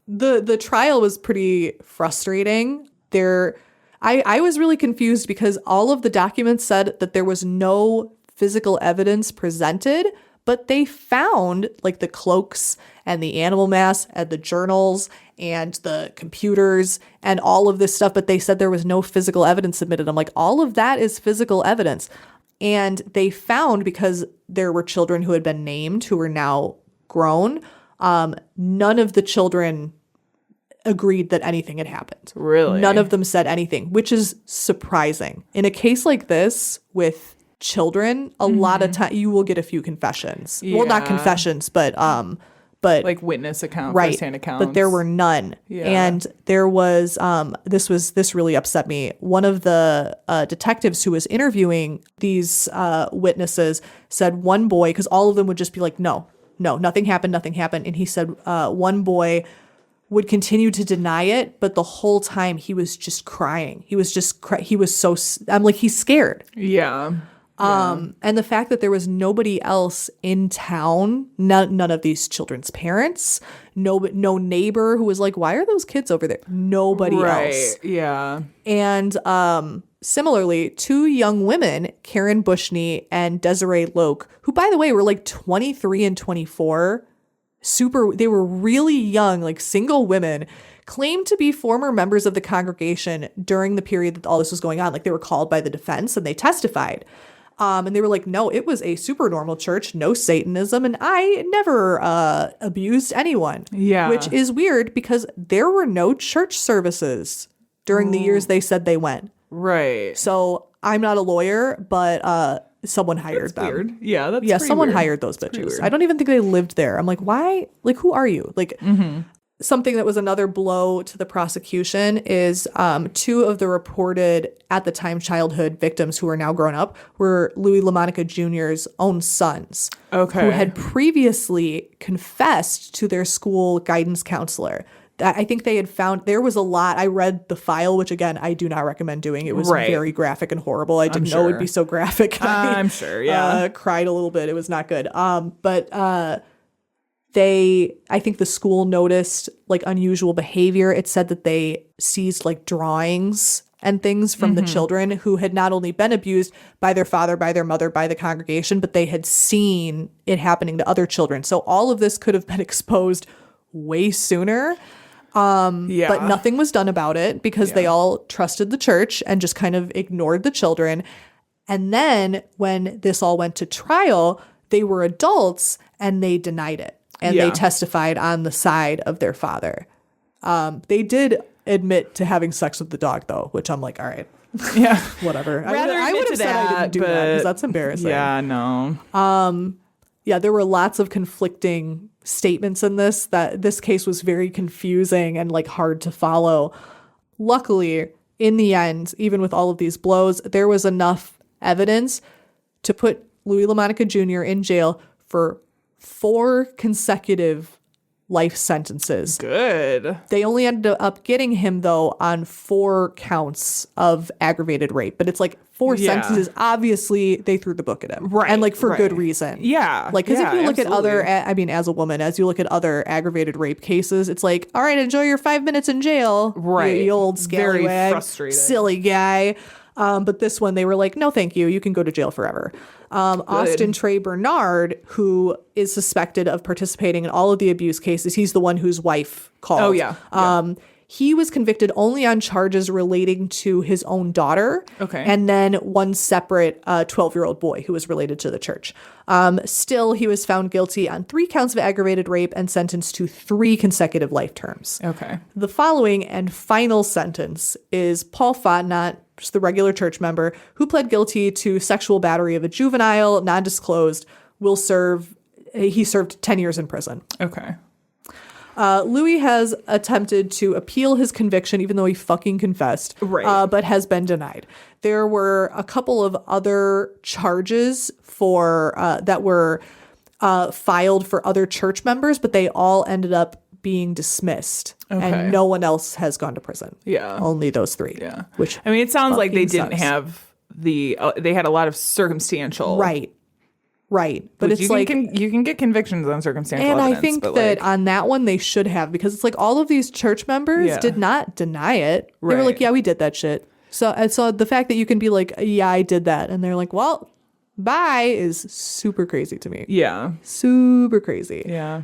The trial was pretty frustrating. I was really confused because all of the documents said that there was no physical evidence presented, but they found like the cloaks and the animal mass and the journals and the computers and all of this stuff, but they said there was no physical evidence submitted. I'm like, all of that is physical evidence. And they found, because there were children who had been named who were now grown, none of the children agreed that anything had happened. Really? None of them said anything, which is surprising. In a case like this with children, a lot of time you will get a few confessions. Well, not confessions, but like witness account, firsthand accounts. But there were none. Yeah. And there was this really upset me. One of the detectives who was interviewing these witnesses said one boy, because all of them would just be like, no, nothing happened. And he said one boy would continue to deny it, but the whole time he was just crying. He was I'm like, he's scared. Yeah. And the fact that there was nobody else in town, none of these children's parents, no neighbor who was like, why are those kids over there? Nobody else. Yeah. And similarly, 2 young women, Karen Bushney and Desiree Loke, who, by the way, were like 23 and 24, they were really young, like single women, claimed to be former members of the congregation during the period that all this was going on. Like they were called by the defense and they testified. And they were like, no, it was a super normal church, no Satanism, and I never abused anyone. Yeah. Which is weird because there were no church services during the years they said they went. Right. So I'm not a lawyer, but someone hired them. Weird. Yeah, that's pretty someone weird. hired those bitches. I don't even think they lived there. I'm like, why? Like, who are you? Like, something that was another blow to the prosecution is 2 of the reported at the time childhood victims who are now grown up were Louis LaMonica Jr.'s own sons, who had previously confessed to their school guidance counselor. I think they had found there was a lot. I read the file, which again, I do not recommend doing. It was very graphic and horrible. I didn't know it'd be so graphic. I'm sure. Yeah. Cried a little bit. It was not good. But I think the school noticed like unusual behavior. It said that they seized like drawings and things from the children who had not only been abused by their father, by their mother, by the congregation, but they had seen it happening to other children. So all of this could have been exposed way sooner. But nothing was done about it because they all trusted the church and just kind of ignored the children. And then when this all went to trial, they were adults and they denied it. And they testified on the side of their father. They did admit to having sex with the dog, though, which I'm like, all right. Yeah. Whatever. Rather I admit would to have said I that, didn't do that because but- that's embarrassing. Yeah, no. Yeah, there were lots of conflicting statements in this, that this case was very confusing and like hard to follow. Luckily, in the end, even with all of these blows, there was enough evidence to put Louis LaMonica Jr. in jail for 4 consecutive life sentences. Good. They only ended up getting him, though, on 4 counts of aggravated rape. But it's like 4 Yeah. sentences. Obviously, they threw the book at him. Right, And like for good right. reason. Yeah, Like, because yeah, if you look absolutely. at other, I mean, as a woman, as you look at other aggravated rape cases, it's like, all right, enjoy your 5 minutes in jail. Right. You old Very scallywag. frustrated. Silly guy. But this one, they were like, no, thank you. You can go to jail forever. Austin Trey Bernard, who is suspected of participating in all of the abuse cases, he's the one whose wife called. Oh, yeah. He was convicted only on charges relating to his own daughter. Okay. And then one separate 12-year-old boy who was related to the church. Still, he was found guilty on 3 counts of aggravated rape and sentenced to 3 consecutive life terms. Okay. The following and final sentence is Paul Fontenot, just the regular church member, who pled guilty to sexual battery of a juvenile, non-disclosed, he served 10 years in prison. Okay. Louis has attempted to appeal his conviction, even though he fucking confessed, Right. but has been denied. There were a couple of other charges for that were filed for other church members, but they all ended up being dismissed, Okay. and no one else has gone to prison. Yeah. Only those 3. Yeah. Which I mean, it sounds like they fucking didn't sucks. have they had a lot of circumstantial. Right. But Which it's you can get convictions on circumstantial and evidence. I think but that like, on that one they should have, because it's like all of these church members Yeah. did not deny it. They were Right. like, yeah, we did that shit. So the fact that you can be like, yeah, I did that, and they're like, well, bye, is super crazy to me. yeah. Super crazy. Yeah.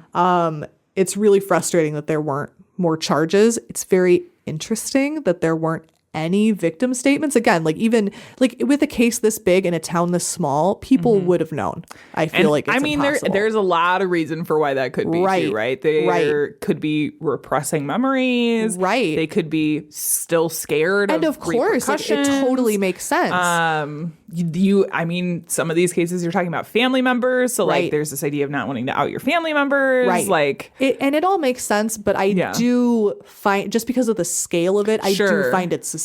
It's really frustrating that there weren't more charges. It's very interesting that there weren't any victim statements. Again, like even like with a case this big in a town this small, people would have known. I feel And like it's I mean, impossible. there's a lot of reason for why that could be Right. too, right? There could be repressing memories. Right. They could be still scared and of of course, it repercussions. totally makes sense. I mean, some of these cases you're talking about family members. So Right. like there's this idea of not wanting to out your family members. Right. Like, It all makes sense, but I Yeah. do find, just because of the scale of it, I Sure. do find it suspicious.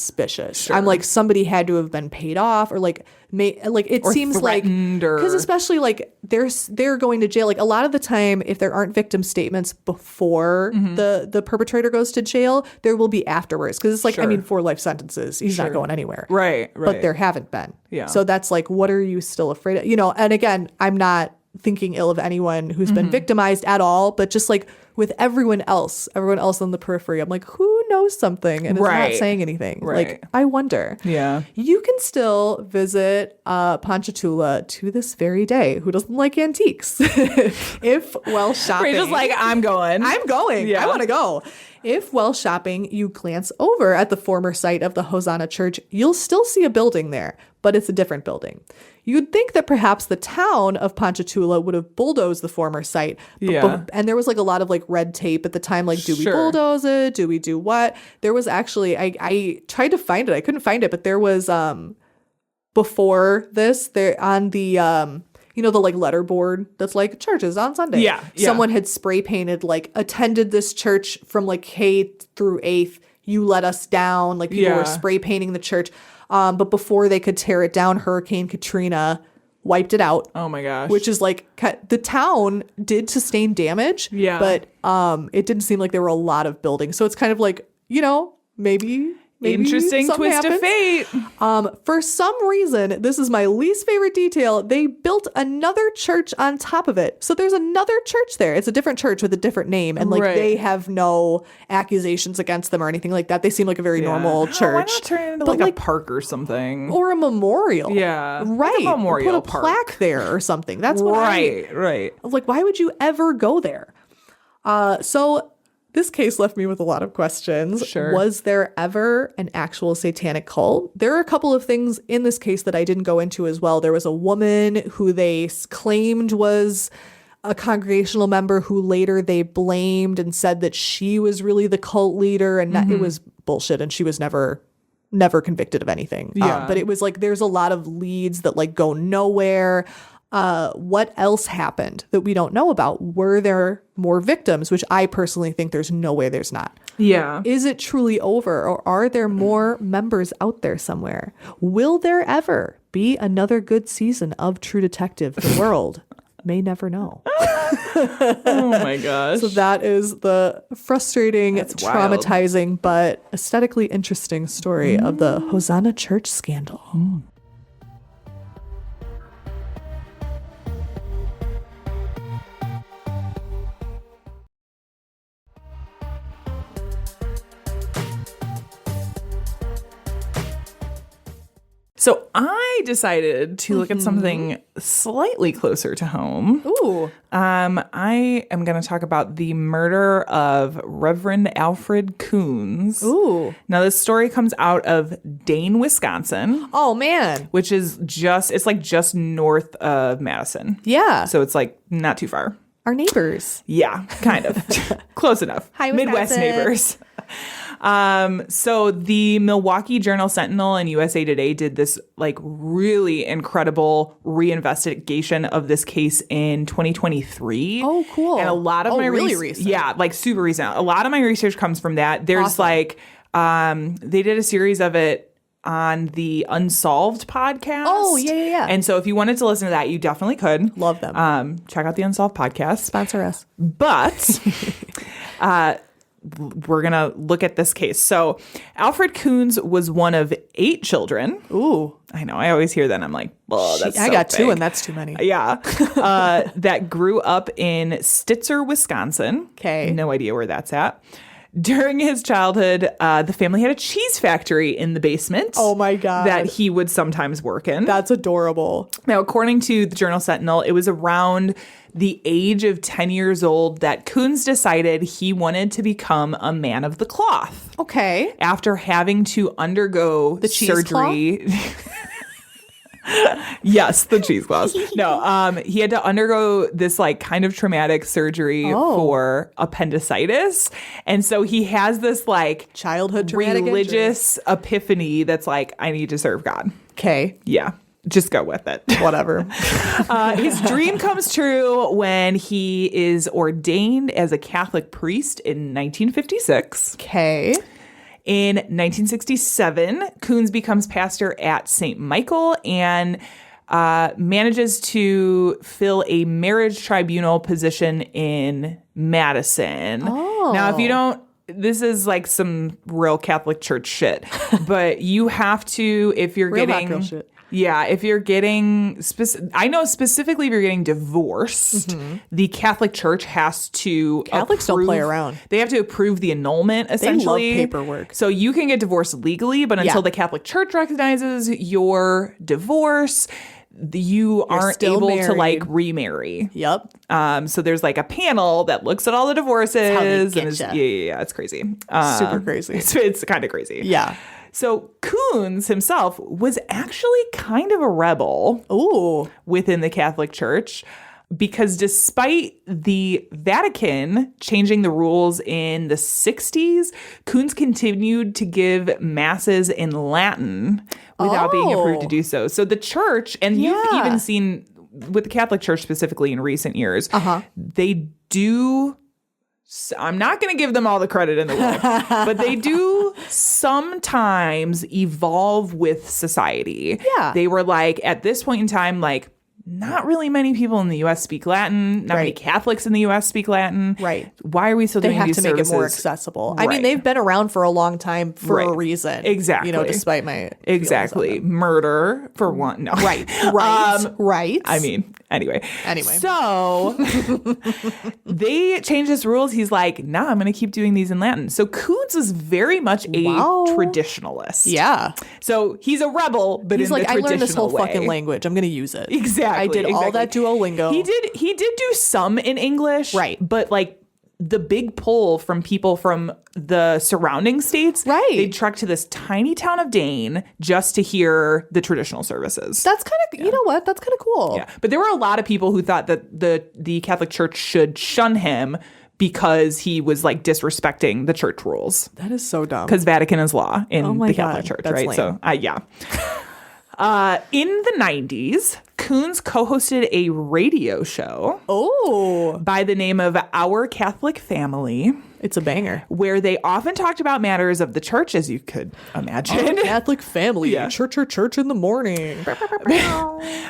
Sure. I'm like, somebody had to have been paid off, or like it Or seems like, threatened, or- because especially like they're going to jail. Like a lot of the time, if there aren't victim statements before Mm-hmm. the perpetrator goes to jail, there will be afterwards. Because it's like, I Sure. mean, 4 life sentences, he's Sure. not going anywhere. right. But there haven't been. Yeah. So that's like, what are you still afraid of? You know, and again, I'm not thinking ill of anyone who's Mm-hmm. been victimized at all, but just like with everyone else on the periphery, I'm like, who knows something and is Right. not saying anything? Right. Like, I wonder. Yeah. You can still visit Ponchatoula to this very day. Who doesn't like antiques? If while shopping. Rachel's like, I'm going. I'm going. Yeah. I want to go. If while shopping, you glance over at the former site of the Hosanna Church, you'll still see a building there, but it's a different building. You'd think that perhaps the town of Ponchatoula would have bulldozed the former site. Yeah. And there was like a lot of like red tape at the time. Like, do we Sure. bulldoze it? Do we do what? There was actually, I tried to find it. I couldn't find it, but there was, before this, there on the, you know, the like letterboard that's like churches on Sunday. Yeah, yeah. Someone had spray painted like attended this church from like K through 8th. You let us down. Like people Yeah. were spray painting the church. But before they could tear it down, Hurricane Katrina wiped it out. Oh my gosh. Which is like the town did sustain damage. Yeah. But it didn't seem like there were a lot of buildings. So it's kind of like, you know, maybe interesting something twist happens. of fate. For some reason, this is my least favorite detail. They built another church on top of it. So there's another church there. It's a different church with a different name. And like Right. they have no accusations against them or anything like that. They seem like a very normal Oh, church. why not turn it into But, like a park or something? or a memorial. Yeah, like a Right. memorial Put a park. plaque there or something. That's what right. I was like, why would you ever go there? So this case left me with a lot of questions. Sure. Was there ever an actual satanic cult? There are a couple of things in this case that I didn't go into as well. There was a woman who they claimed was a congregational member who later they blamed and said that she was really the cult leader, and it was bullshit, and she was never never convicted of anything. Yeah. But it was like there's a lot of leads that like go nowhere. What else happened that we don't know about? Were there more victims? Which I personally think there's no way there's not. Yeah. Is it truly over, or are there more members out there somewhere? Will there ever be another good season of True Detective? The world may never know. Oh my gosh. So that is the frustrating, wild. traumatizing, but aesthetically interesting story of the Hosanna Church scandal. So I decided to look at something slightly closer to home. Ooh. I am going to talk about the murder of Reverend Alfred Coons. Ooh. Now, this story comes out of Dane, Wisconsin, Oh, man. which is it's like just north of Madison. Yeah. So it's like not too far. Our neighbors. Yeah, kind of. Close enough. Hi, Midwest Wisconsin. neighbors. So the Milwaukee Journal-Sentinel and USA Today did this like really incredible reinvestigation of this case in 2023. Oh, cool. And a lot of Oh, my really recent. Yeah, like super recent. A lot of my research comes from that. There's Awesome. they did a series of it on the Unsolved podcast. Oh, yeah. And so if you wanted to listen to that, you definitely could. Love them. Check out the Unsolved podcast. Sponsor us. But we're going to look at this case. So Alfred Coons was one of 8 children. Ooh. I know. I always hear that. And I'm like, oh, that's I so got 2, big. and that's too many. Yeah. That grew up in Stitzer, Wisconsin. Okay. No idea where that's at. During his childhood, the family had a cheese factory in the basement. Oh, my God. That he would sometimes work in. That's adorable. Now, according to the Journal-Sentinel, it was around the age of 10 years old that Coons decided he wanted to become a man of the cloth. Okay. After having to undergo The cheese surgery. Yes, the cheesecloth. No, he had to undergo this like kind of traumatic surgery for appendicitis. And so he has this like Childhood traumatic religious epiphany that's like, I need to serve God. Okay. Yeah. Just go with it. Whatever. His dream comes true when he is ordained as a Catholic priest in 1956. Okay. In 1967, Coons becomes pastor at St. Michael and manages to fill a marriage tribunal position in Madison. Oh. Now, if you don't, this is like some real Catholic Church shit, but you have to, if you're Real getting... hot girl shit. Yeah, if you're getting, I know specifically if you're getting divorced, the Catholic Church has to Catholics don't play around. They have to approve the annulment, essentially. paperwork. So you can get divorced legally, but until Yeah. the Catholic Church recognizes your divorce, you aren't still able to married. like remarry. Yep. So there's like a panel that looks at all the divorces. how they and get is- ya. yeah, it's crazy. Super crazy. It's kind of crazy. Yeah. So Coons himself was actually kind of a rebel Ooh. within the Catholic Church because despite the Vatican changing the rules in the 60s, Coons continued to give masses in Latin without being approved to do so. So the church, and you've Yeah. even seen with the Catholic Church specifically in recent years, they do... I'm not going to give them all the credit in the world, but they do sometimes evolve with society. Yeah. They were like, at this point in time, like, not really many people in the U.S. speak Latin. Not many Right. Catholics in the U.S. speak Latin. Right. Why are we still They doing have these to make services? it more accessible. I Right. mean, they've been around for a long time for a Right. reason. Exactly. You know, despite my feelings on Exactly. them. Murder for one. No. Right. Right. I mean, anyway. Anyway. So they changed his rules. He's like, nah, I'm going to keep doing these in Latin. So Coons is very much a Wow. traditionalist. Yeah. So he's a rebel, but He's in like, the I learned this whole traditional way. fucking language. I'm going to use it. Exactly. I did all that Duolingo. He did do some in English. Right. But like the big pull from people from the surrounding states, Right. They'd trek to this tiny town of Dane just to hear the traditional services. That's kind of, you know what? That's kind of cool. Yeah, but there were a lot of people who thought that the Catholic Church should shun him because he was like disrespecting the church rules. That is so dumb. Because Vatican is law in my the Catholic God, Church, that's right? lame. So, yeah. In the 90s, Coons co-hosted a radio show by the name of Our Catholic Family, It's a banger. where they often talked about matters of the church, as you could imagine. Catholic family. Yeah. Church in the morning.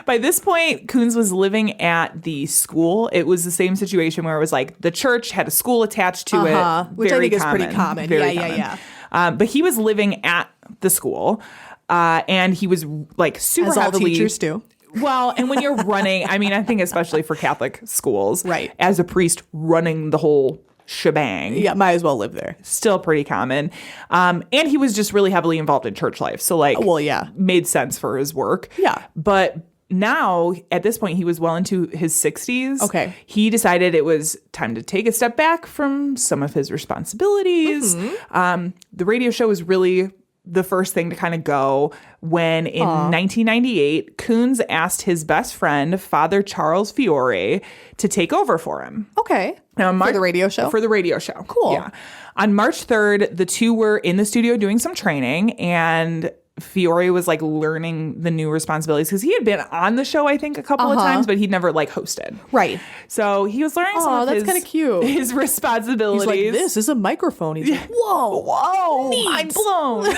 By this point, Coons was living at the school. It was the same situation where it was like the church had a school attached to it. Which I think is pretty common. Very Yeah. But he was living at the school, and he was like super As all heavily. teachers do. Well, and when you're running, I mean, I think especially for Catholic schools, Right. as a priest running the whole shebang, Yeah, might as well live there. still pretty common. And he was just really heavily involved in church life. So like, Well, yeah. made sense for his work. Yeah. But now at this point, he was well into his 60s. Okay. He decided it was time to take a step back from some of his responsibilities. The radio show was really the first thing to kind of go when in 1998, Coons asked his best friend, Father Charles Fiore, to take over for him. Okay. Now, For the radio show? For the radio show. Cool. Yeah. On March 3rd, the two were in the studio doing some training, and Fiore was like learning the new responsibilities because he had been on the show, I think, a couple of times, but he'd never like hosted. Right. So he was learning some of that's his, kinda cute. his responsibilities. He's like, this is a microphone. He's like, Whoa, mind blown.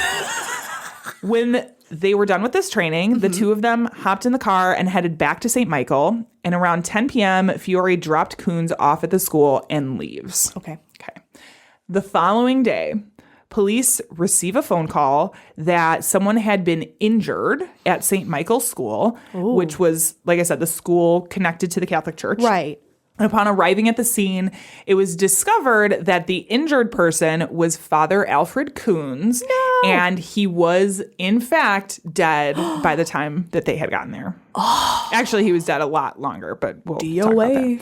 When they were done with this training, the two of them hopped in the car and headed back to St. Michael. And around 10 p.m., Fiore dropped Coons off at the school and leaves. Okay. The following day, police receive a phone call that someone had been injured at St. Michael's School, which was, like I said, the school connected to the Catholic Church. Right. And upon arriving at the scene, it was discovered that the injured person was Father Alfred Coons, and he was, in fact, dead by the time that they had gotten there. Actually, he was dead a lot longer, but we'll talk about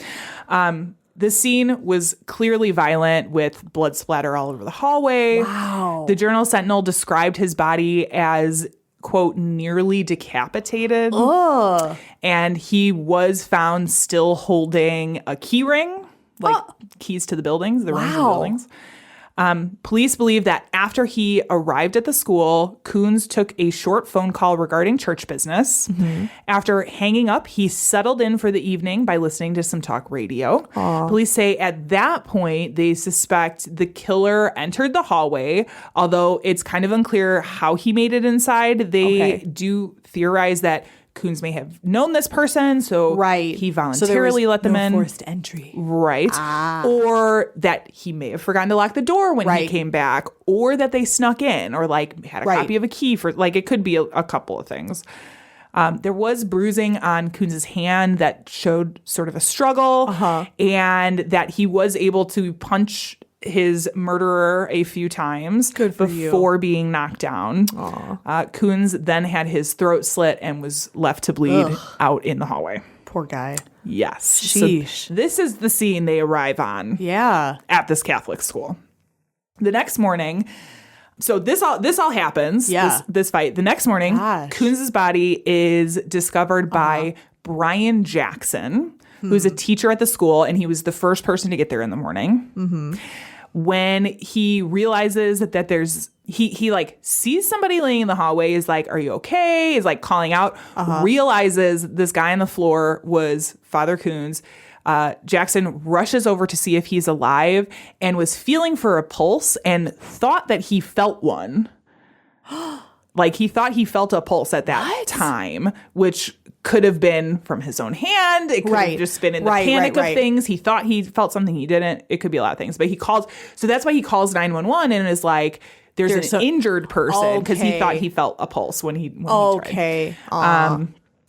that. The scene was clearly violent with blood splatter all over the hallway. Wow. The Journal Sentinel described his body as, quote, nearly decapitated. And he was found still holding a key ring, like keys to the buildings, the rooms of the buildings. Police believe that after he arrived at the school, Coons took a short phone call regarding church business. After hanging up, he settled in for the evening by listening to some talk radio. Police say at that point, they suspect the killer entered the hallway, although it's kind of unclear how he made it inside. They do theorize that Coons may have known this person, so he voluntarily let them in. Forced entry. Right. Or that he may have forgotten to lock the door when he came back, or that they snuck in, or like had a copy of a key for, like, it could be a couple of things. There was bruising on Coons' hand that showed sort of a struggle, and that he was able to punch his murderer a few times before being knocked down. Coons then had his throat slit and was left to bleed out in the hallway. Poor guy. Yes. Sheesh. So this is the scene they arrive on at this Catholic school. The next morning, so this all happens, this fight. The next morning, Coons' body is discovered by Brian Jackson, who's a teacher at the school, and he was the first person to get there in the morning. When he realizes that there's, he like sees somebody laying in the hallway, is like, are you okay? Is like calling out, realizes this guy on the floor was Father Coons. Jackson rushes over to see if he's alive and was feeling for a pulse and thought that he felt one. Like he thought he felt a pulse at that time, which could have been from his own hand. It could have just been in the panic of things. He thought he felt something he didn't. It could be a lot of things. But he calls. So that's why he calls 911 and is like, there's an injured person, because he thought he felt a pulse when he tried.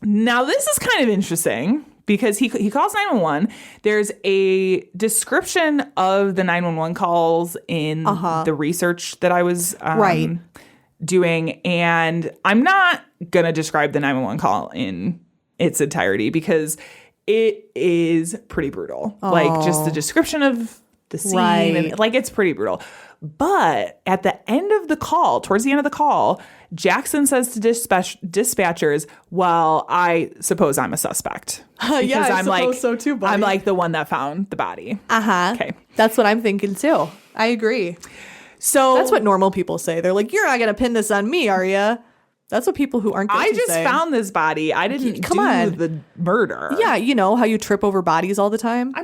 Now, this is kind of interesting because he calls 911. There's a description of the 911 calls in the research that I was doing. And I'm not going to describe the 911 call in its entirety because it is pretty brutal. Like just the description of the scene. Right. And, like, it's pretty brutal. But at the end of the call, towards the end of the call, Jackson says to dispatchers, well, I suppose I'm a suspect. Yeah, I I'm suppose so too, buddy. I'm like the one that found the body. Uh-huh. Okay. That's what I'm thinking too. I agree. So That's what normal people say. They're like, you're not going to pin this on me, are you? That's what people who aren't guilty I just say. found this body. I didn't Come do on. the murder. Yeah, you know how you trip over bodies all the time? I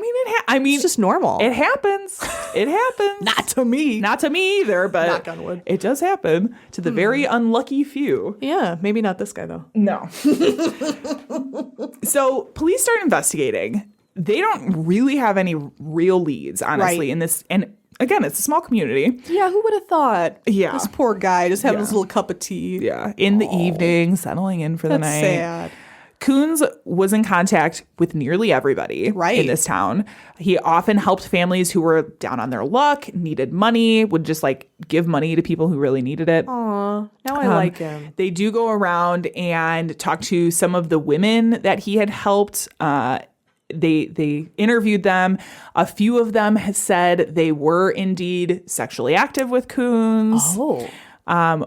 mean, It's just normal. It happens. It happens. Not to me. Not to me either, but Knock on wood. it does happen to the very unlucky few. Yeah, maybe not this guy, though. No. So police start investigating. They don't really have any real leads, honestly, Right. in this. And again, it's a small community. Yeah, who would have thought? Yeah. This poor guy just having Yeah. his little cup of tea. Yeah. In the evening, settling in for the That's night. sad. Coons was in contact with nearly everybody Right. in this town. He often helped families who were down on their luck, needed money, would just like give money to people who really needed it. Aw, now I like him. They do go around and talk to some of the women that he had helped. They interviewed them. A few of them has said they were indeed sexually active with Coons. Oh.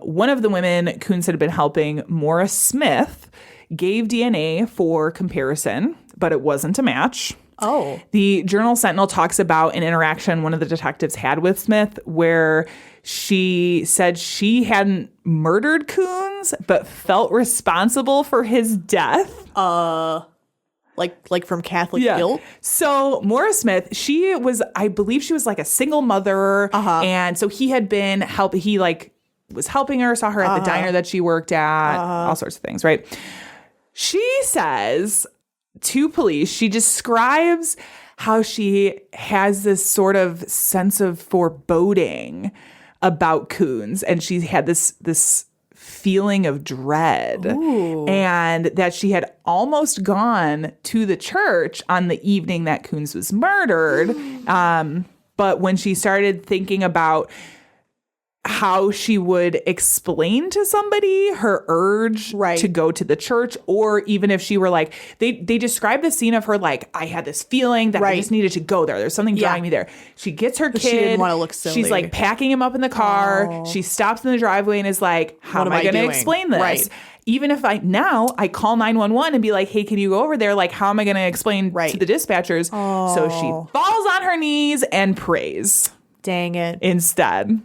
One of the women Coons had been helping, Morris Smith, gave DNA for comparison, but it wasn't a match. Oh. The Journal Sentinel talks about an interaction one of the detectives had with Smith where she said she hadn't murdered Coons, but felt responsible for his death. Like from Catholic guilt? So Morris Smith, I believe she was like a single mother. And so he had been was helping her, saw her at the diner that she worked at, all sorts of things, right? She says to police, she describes how she has this sort of sense of foreboding about Coons, and she had this feeling of dread. Ooh. And that she had almost gone to the church on the evening that Coons was murdered. But when she started thinking about how she would explain to somebody her urge Right. to go to the church, or even if she were like, they describe the scene of her like, I had this feeling that I Right. just needed to go there. There's something Yeah. drawing me there. She gets her kid. She didn't wanna look silly. She's like packing him up in the car. She stops in the driveway and is like, how What am am I I going to doing? explain this? Right. Even if I call 911 and be like, hey, can you go over there? Like, how am I going to explain Right. to the dispatchers? So she falls on her knees and prays Dang it. instead.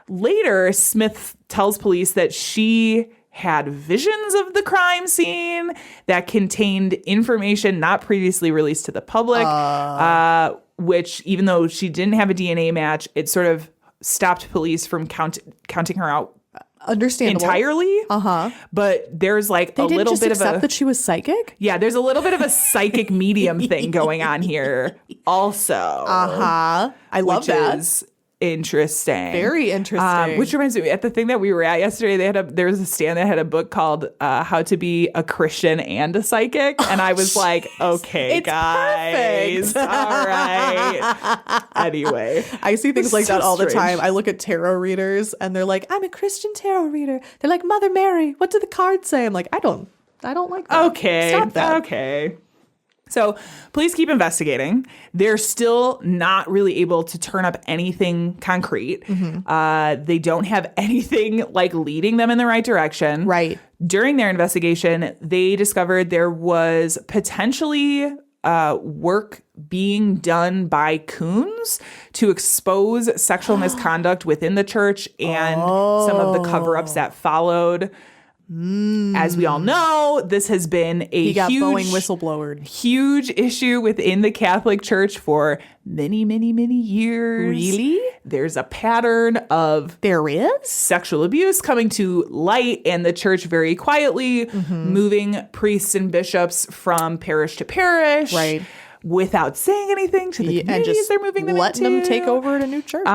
Later, Smith tells police that she had visions of the crime scene that contained information not previously released to the public, which, even though she didn't have a DNA match, it sort of stopped police from counting her out Understandable. entirely. Uh-huh. But there's like They a didn't little just bit accept of a that she was psychic? yeah, there's a little bit of a psychic medium thing going on here also. Uh-huh. I love which that. is interesting. Very interesting. Which reminds me, at the thing that we were at yesterday, there was a stand that had a book called How to Be a Christian and a Psychic. And I was like, okay, It's guys. perfect. All right. Anyway. I see things It's like so that all the strange. time. I look at tarot readers and they're like, I'm a Christian tarot reader. They're like, Mother Mary, what do the cards say? I'm like, I don't like that. Okay. Stop that. Okay. So police keep investigating. They're still not really able to turn up anything concrete. They don't have anything like leading them in the right direction. Right. During their investigation, they discovered there was potentially work being done by Coons to expose sexual misconduct within the church and some of the cover-ups that followed. As we all know, this has been a He got huge Boeing whistleblowered. huge issue within the Catholic Church for many, many, many years. Really? There's a pattern of There is? sexual abuse coming to light, and the church very quietly moving priests and bishops from parish to parish. Right. Without saying anything to the And communities just they're moving them letting into. them take over at a new church.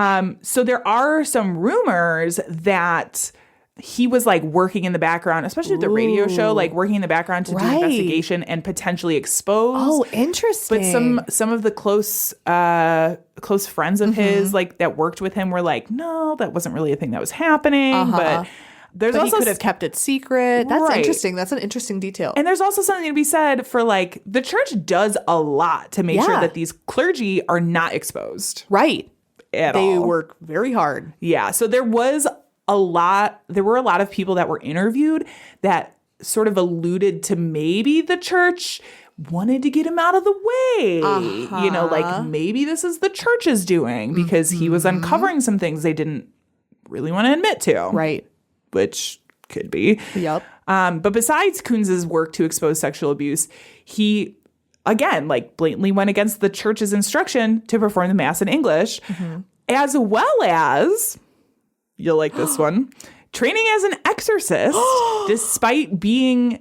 So there are some rumors that he was like working in the background, especially at the radio show, like working in the background to do Right. investigation and potentially expose. Oh, interesting. But some of the close friends of his, like that worked with him, were like, no, that wasn't really a thing that was happening. But There's But also he could have kept it secret. That's Right. interesting. That's an interesting detail. And there's also something to be said for like the church does a lot to make sure Yeah. that these clergy are not exposed right. at They all. work very hard. Yeah. So there were a lot of people that were interviewed that sort of alluded to maybe the church wanted to get him out of the way. You know, like maybe this is the church's doing because he was uncovering some things they didn't really want to admit to. Right. Which could be. Yep. But besides Kunz's work to expose sexual abuse, he, again, like blatantly went against the church's instruction to perform the Mass in English, as well as, you'll like this one, training as an exorcist, despite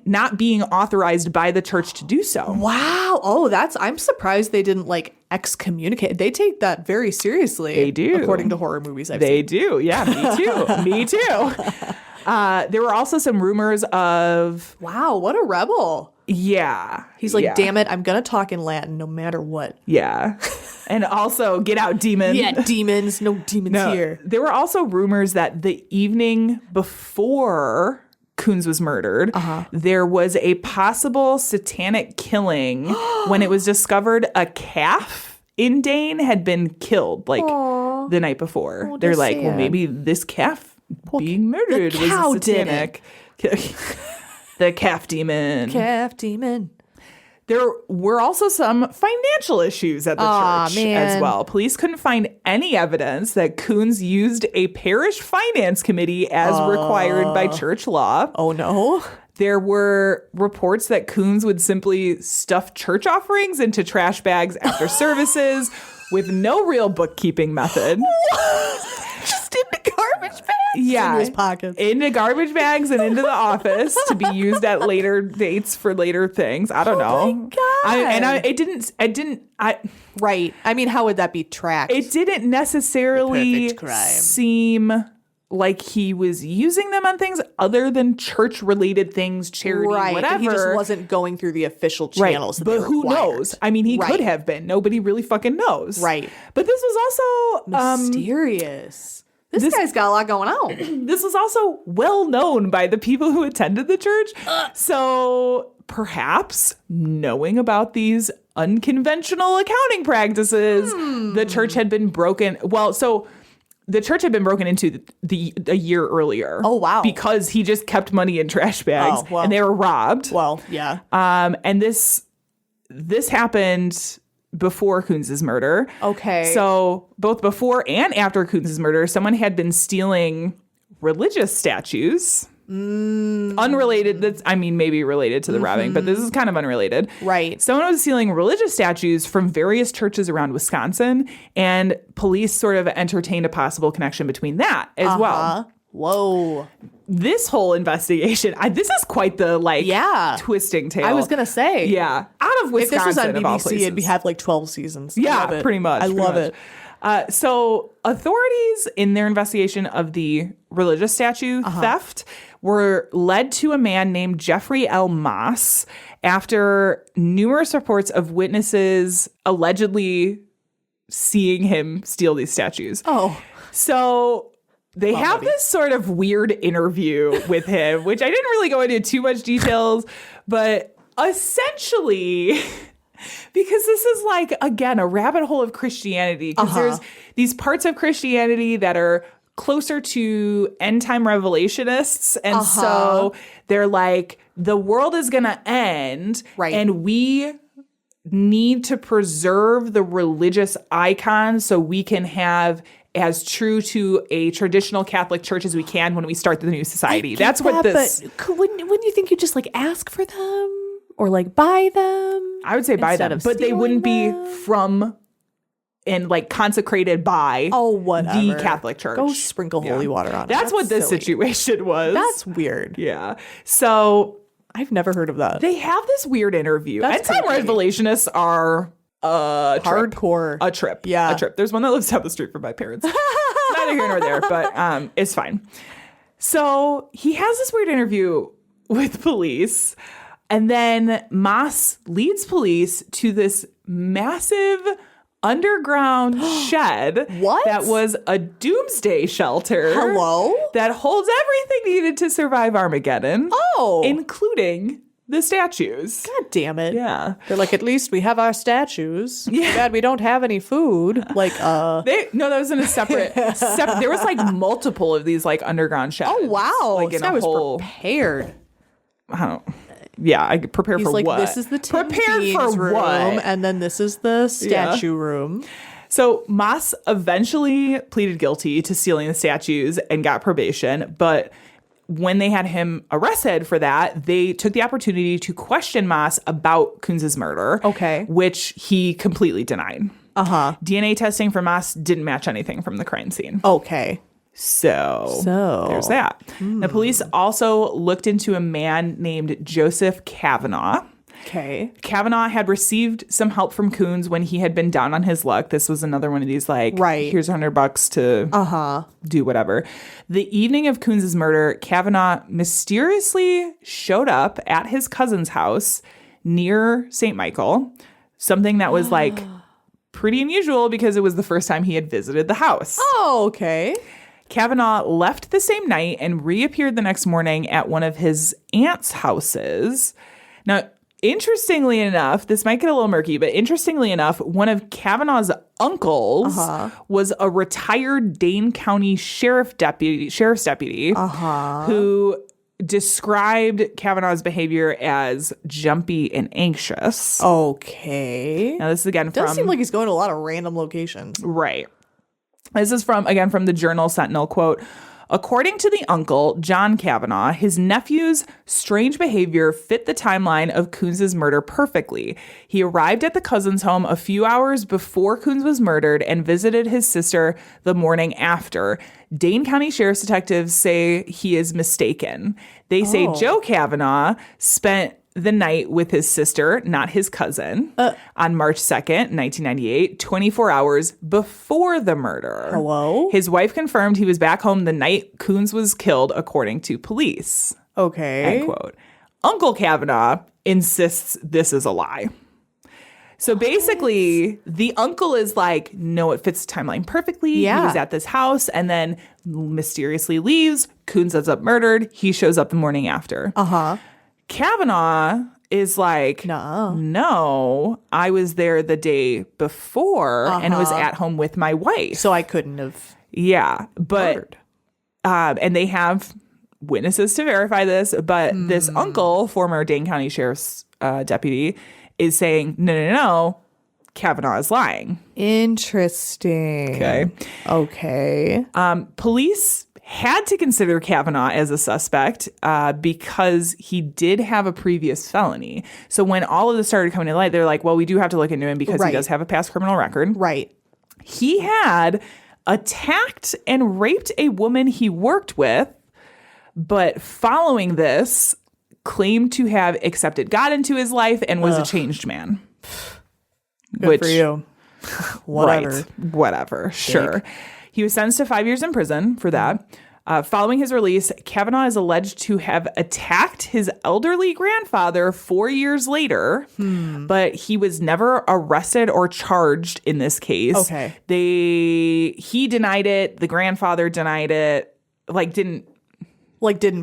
not being authorized by the church to do so. Wow. Oh, I'm surprised they didn't like excommunicate. They take that very seriously. They do. According to horror movies I've They seen. do. Yeah, me too. Me too. There were also some rumors of, Wow, what a rebel. yeah. He's like, yeah, damn it, I'm going to talk in Latin no matter what. Yeah. And also, get out, demon. Yeah, demons. No demons No, here. there were also rumors that the evening before Kunz was murdered, there was a possible satanic killing when it was discovered a calf in Dane had been killed like the night before. Oh, They're that's like, well, sad. maybe this calf being murdered the was cow a did satanic. The calf demon. Calf demon. There were also some financial issues at the Aw, church man. as well. Police couldn't find any evidence that Kunz used a parish finance committee as required by church law. Oh, no. There were reports that Kunz would simply stuff church offerings into trash bags after services with no real bookkeeping method. Just into garbage bags. Yeah. Into his pockets. Into garbage bags and into the office to be used at later dates for later things. I don't know. my God. Right. I mean, how would that be tracked? It didn't necessarily perfect crime. seem like he was using them on things other than church related things, charity, right. whatever. But he just wasn't going through the official Right. channels. That But they who required. knows? I mean, he Right. could have been. Nobody really fucking knows. Right. But this was also Mysterious. This guy's got a lot going on. this was also well known by the people who attended the church. So perhaps knowing about these unconventional accounting practices, the church had been broken. Well, so the church had been broken into a year earlier. Oh, wow. Because he just kept money in trash bags Oh, well. and they were robbed. Well, yeah. And this happened before Kunz's murder. Okay. So both before and after Kunz's murder, someone had been stealing religious statues. Unrelated. Maybe related to the robbing, but this is kind of unrelated. Right. Someone was stealing religious statues from various churches around Wisconsin, and police sort of entertained a possible connection between that as well. Whoa. This whole investigation, this is quite the twisting tale. I was going to say. Yeah. Out of If this was Wisconsin, on of all BBC, places. it'd have like 12 seasons. Yeah, I love it. pretty much. I pretty love much. it. So authorities in their investigation of the religious statue theft were led to a man named Jeffrey L. Moss after numerous reports of witnesses allegedly seeing him steal these statues. Oh. So they have this sort of weird interview with him, which I didn't really go into too much details, but essentially, because this is like, again, a rabbit hole of Christianity, because there's these parts of Christianity that are closer to end time revelationists. And so they're like, the world is going to end. Right. And we need to preserve the religious icons so we can have as true to a traditional Catholic church as we can when we start the new society. That's what this... But wouldn't you think you just like ask for them or like buy them? I would say buy instead them, of but they wouldn't be stealing them? from and like consecrated by whatever. the Catholic Church. Go sprinkle holy water on it. That's what this silly. situation was. That's weird. yeah. So I've never heard of that. they have this weird interview. That's End time creepy. revelationists are a trip. Hardcore. A trip. Yeah. A trip. There's one that lives down the street from my parents. Neither here nor there, but it's fine. So he has this weird interview with police, and then Moss leads police to this massive underground shed What? that was a doomsday shelter. Hello? That holds everything needed to survive Armageddon. Oh. Including the statues. God damn it. Yeah. They're like, at least we have our statues. Yeah. Too bad we don't have any food. Like, No, that was in a separate, there was like multiple of these like underground sheds. oh, wow. Like This in guy a was whole, prepared. I don't, yeah, I prepare He's for like, what? this is the Tim Prepared Beans for room, what? and then this is the statue room. So Moss eventually pleaded guilty to stealing the statues and got probation, but when they had him arrested for that, they took the opportunity to question Moss about Kunz's murder. Okay. Which he completely denied. Uh-huh. DNA testing for Moss didn't match anything from the crime scene. Okay. So there's that. The police also looked into a man named Joseph Kavanaugh. Okay. Kavanaugh had received some help from Kunz when he had been down on his luck. This was another one of these like, right. Here's $100 to do whatever. The evening of Kunz's murder, Kavanaugh mysteriously showed up at his cousin's house near St. Michael, something that was like pretty unusual because it was the first time he had visited the house. Oh, okay. Kavanaugh left the same night and reappeared the next morning at one of his aunt's houses. Now, interestingly enough, this might get a little murky, but interestingly enough, one of Kavanaugh's uncles was a retired Dane County sheriff's deputy who described Kavanaugh's behavior as jumpy and anxious. Okay. Now, this is again Does from... seem like he's going to a lot of random locations. Right. This is from the Journal Sentinel, quote, according to the uncle, John Kavanaugh, his nephew's strange behavior fit the timeline of Kunz's murder perfectly. He arrived at the cousin's home a few hours before Kunz was murdered and visited his sister the morning after. Dane County Sheriff's detectives say he is mistaken. They say Joe Kavanaugh spent the night with his sister, not his cousin, on March 2nd, 1998, 24 hours before the murder. Hello? His wife confirmed he was back home the night Kunz was killed, according to police. Okay. End quote. Uncle Kavanaugh insists this is a lie. So basically, the uncle is like, no, it fits the timeline perfectly. Yeah. He was at this house and then mysteriously leaves. Kunz ends up murdered. He shows up the morning after. Uh-huh. Kavanaugh is like, no, I was there the day before and was at home with my wife. So I couldn't have. Yeah, but and they have witnesses to verify this, but this uncle, former Dane County Sheriff's deputy, is saying, no, Kavanaugh is lying. Interesting. Okay. Police had to consider Kavanaugh as a suspect because he did have a previous felony. So when all of this started coming to light, they're like, well, we do have to look into him because he does have a past criminal record. Right. He had attacked and raped a woman he worked with, but following this, claimed to have accepted God into his life and was a changed man. Good for you. Whatever. Right. Whatever. Sure. He was sentenced to 5 years in prison for that. Following his release, Kavanaugh is alleged to have attacked his elderly grandfather 4 years later, but he was never arrested or charged in this case. Okay. He denied it. The grandfather denied it. Didn't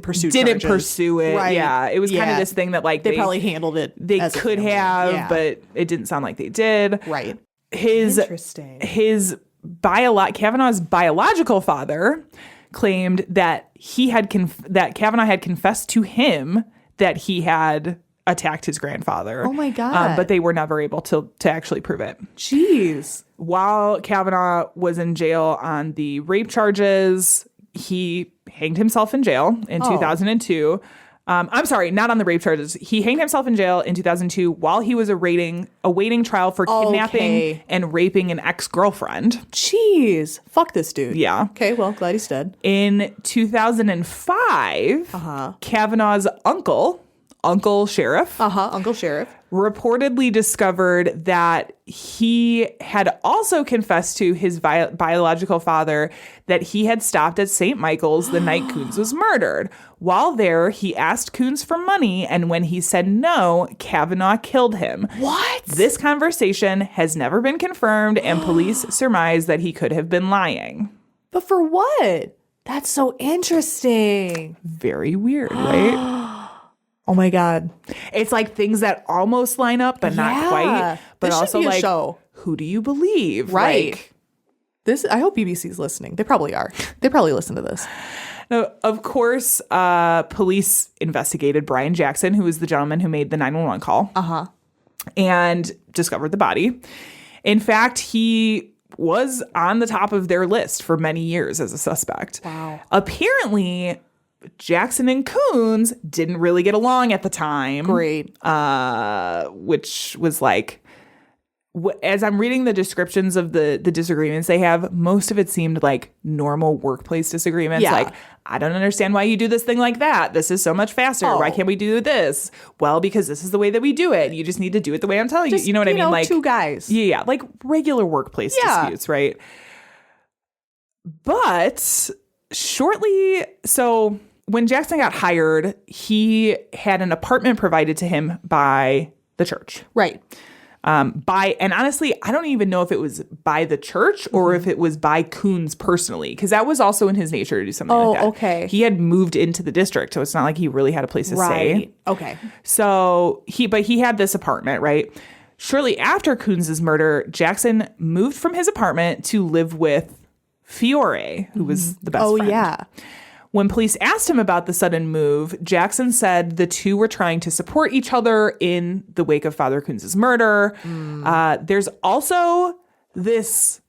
pursue it. Right. Yeah. It was kind of this thing that they probably handled it. They as a could family. have, but it didn't sound like they did. Right. Interesting. Kavanaugh's biological father claimed that that Kavanaugh had confessed to him that he had attacked his grandfather. Oh my God. But they were never able to actually prove it. Jeez. While Kavanaugh was in jail on the rape charges, he hanged himself in jail in 2002. I'm sorry, not on the rape charges. He hanged himself in jail in 2002 while he was awaiting trial for kidnapping and raping an ex-girlfriend. Jeez. Fuck this dude. Yeah. Okay, well, glad he's dead. In 2005, Kavanaugh's Uncle Sheriff, Uncle Sheriff, reportedly discovered that he had also confessed to his biological father that he had stopped at St. Michael's the night Coons was murdered. While there, he asked Coons for money, and when he said no, Kavanaugh killed him. What? This conversation has never been confirmed, and police surmise that he could have been lying. But for what? That's so interesting. Very weird, right? Oh my God. It's like things that almost line up, but not quite. But This should also be a like, show. who do you believe? Right. Like, I hope BBC's listening. They probably are. They probably listen to this. no, of course, police investigated Brian Jackson, who was the gentleman who made the 911 call. And discovered the body. In fact, he was on the top of their list for many years as a suspect. Wow. Apparently, Jackson and Coons didn't really get along at the time. Great. Which was like, as I'm reading the descriptions of the disagreements they have, most of it seemed like normal workplace disagreements. Yeah. Like, I don't understand why you do this thing like that. This is so much faster. Oh. Why can't we do this? Well, because this is the way that we do it. You just need to do it the way I'm telling you. You know what I mean? Like two guys. Yeah, like regular workplace disputes, right? But so when Jackson got hired, he had an apartment provided to him by the church. Right. And honestly, I don't even know if it was by the church or if it was by Coons personally, because that was also in his nature to do something like that. Okay. He had moved into the district, so it's not like he really had a place to stay. Okay. So he had this apartment, right? Shortly after Coons' murder, Jackson moved from his apartment to live with Fiore, who was the best friend. Oh, yeah. When police asked him about the sudden move, Jackson said the two were trying to support each other in the wake of Father Coons' murder. There's also this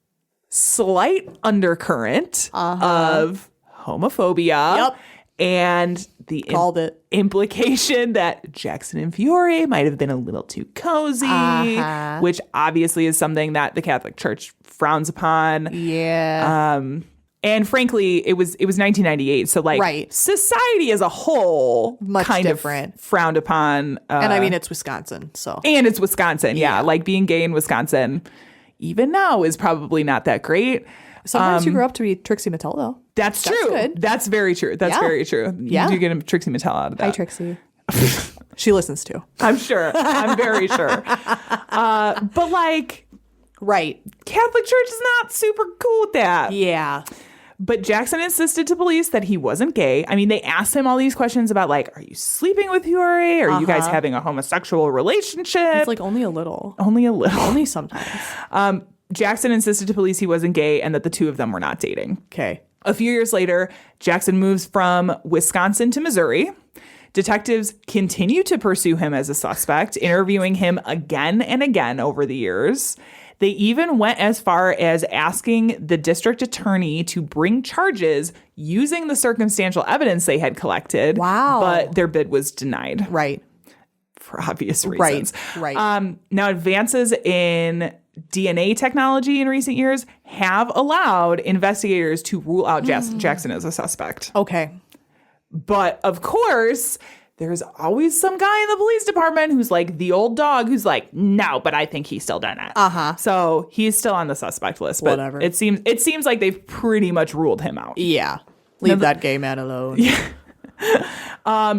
slight undercurrent of homophobia. Yep. And the Called it. implication that Jackson and Fiore might have been a little too cozy, which obviously is something that the Catholic Church frowns upon. Yeah. And frankly, it was 1998, so like Right. society as a whole Much kind different. of frowned upon. And I mean, it's Wisconsin, so. And it's Wisconsin, yeah. Like being gay in Wisconsin, even now, is probably not that great. Sometimes you grow up to be Trixie Mattel, though. That's true. good. That's very true. That's Yeah. very true. Yeah. You do get a Trixie Mattel out of that. Hi, Trixie. She listens too. I'm sure. I'm very sure. But like, Right. Catholic Church is not super cool with that. Yeah. But Jackson insisted to police that he wasn't gay. I mean, they asked him all these questions about like, are you sleeping with Fiore? Are you guys having a homosexual relationship? It's like only a little. Only a little. Only sometimes. Jackson insisted to police he wasn't gay and that the two of them were not dating. Okay. A few years later, Jackson moves from Wisconsin to Missouri. Detectives continue to pursue him as a suspect, interviewing him again and again over the years. They even went as far as asking the district attorney to bring charges using the circumstantial evidence they had collected. Wow. But their bid was denied Right. for obvious reasons. Right. Now, advances in DNA technology in recent years have allowed investigators to rule out Jackson as a suspect. Okay. But of course, there's always some guy in the police department who's like the old dog who's like, no, but I think he's still done it. So he's still on the suspect list. But Whatever. It seems like they've pretty much ruled him out. Yeah. Leave that gay man alone.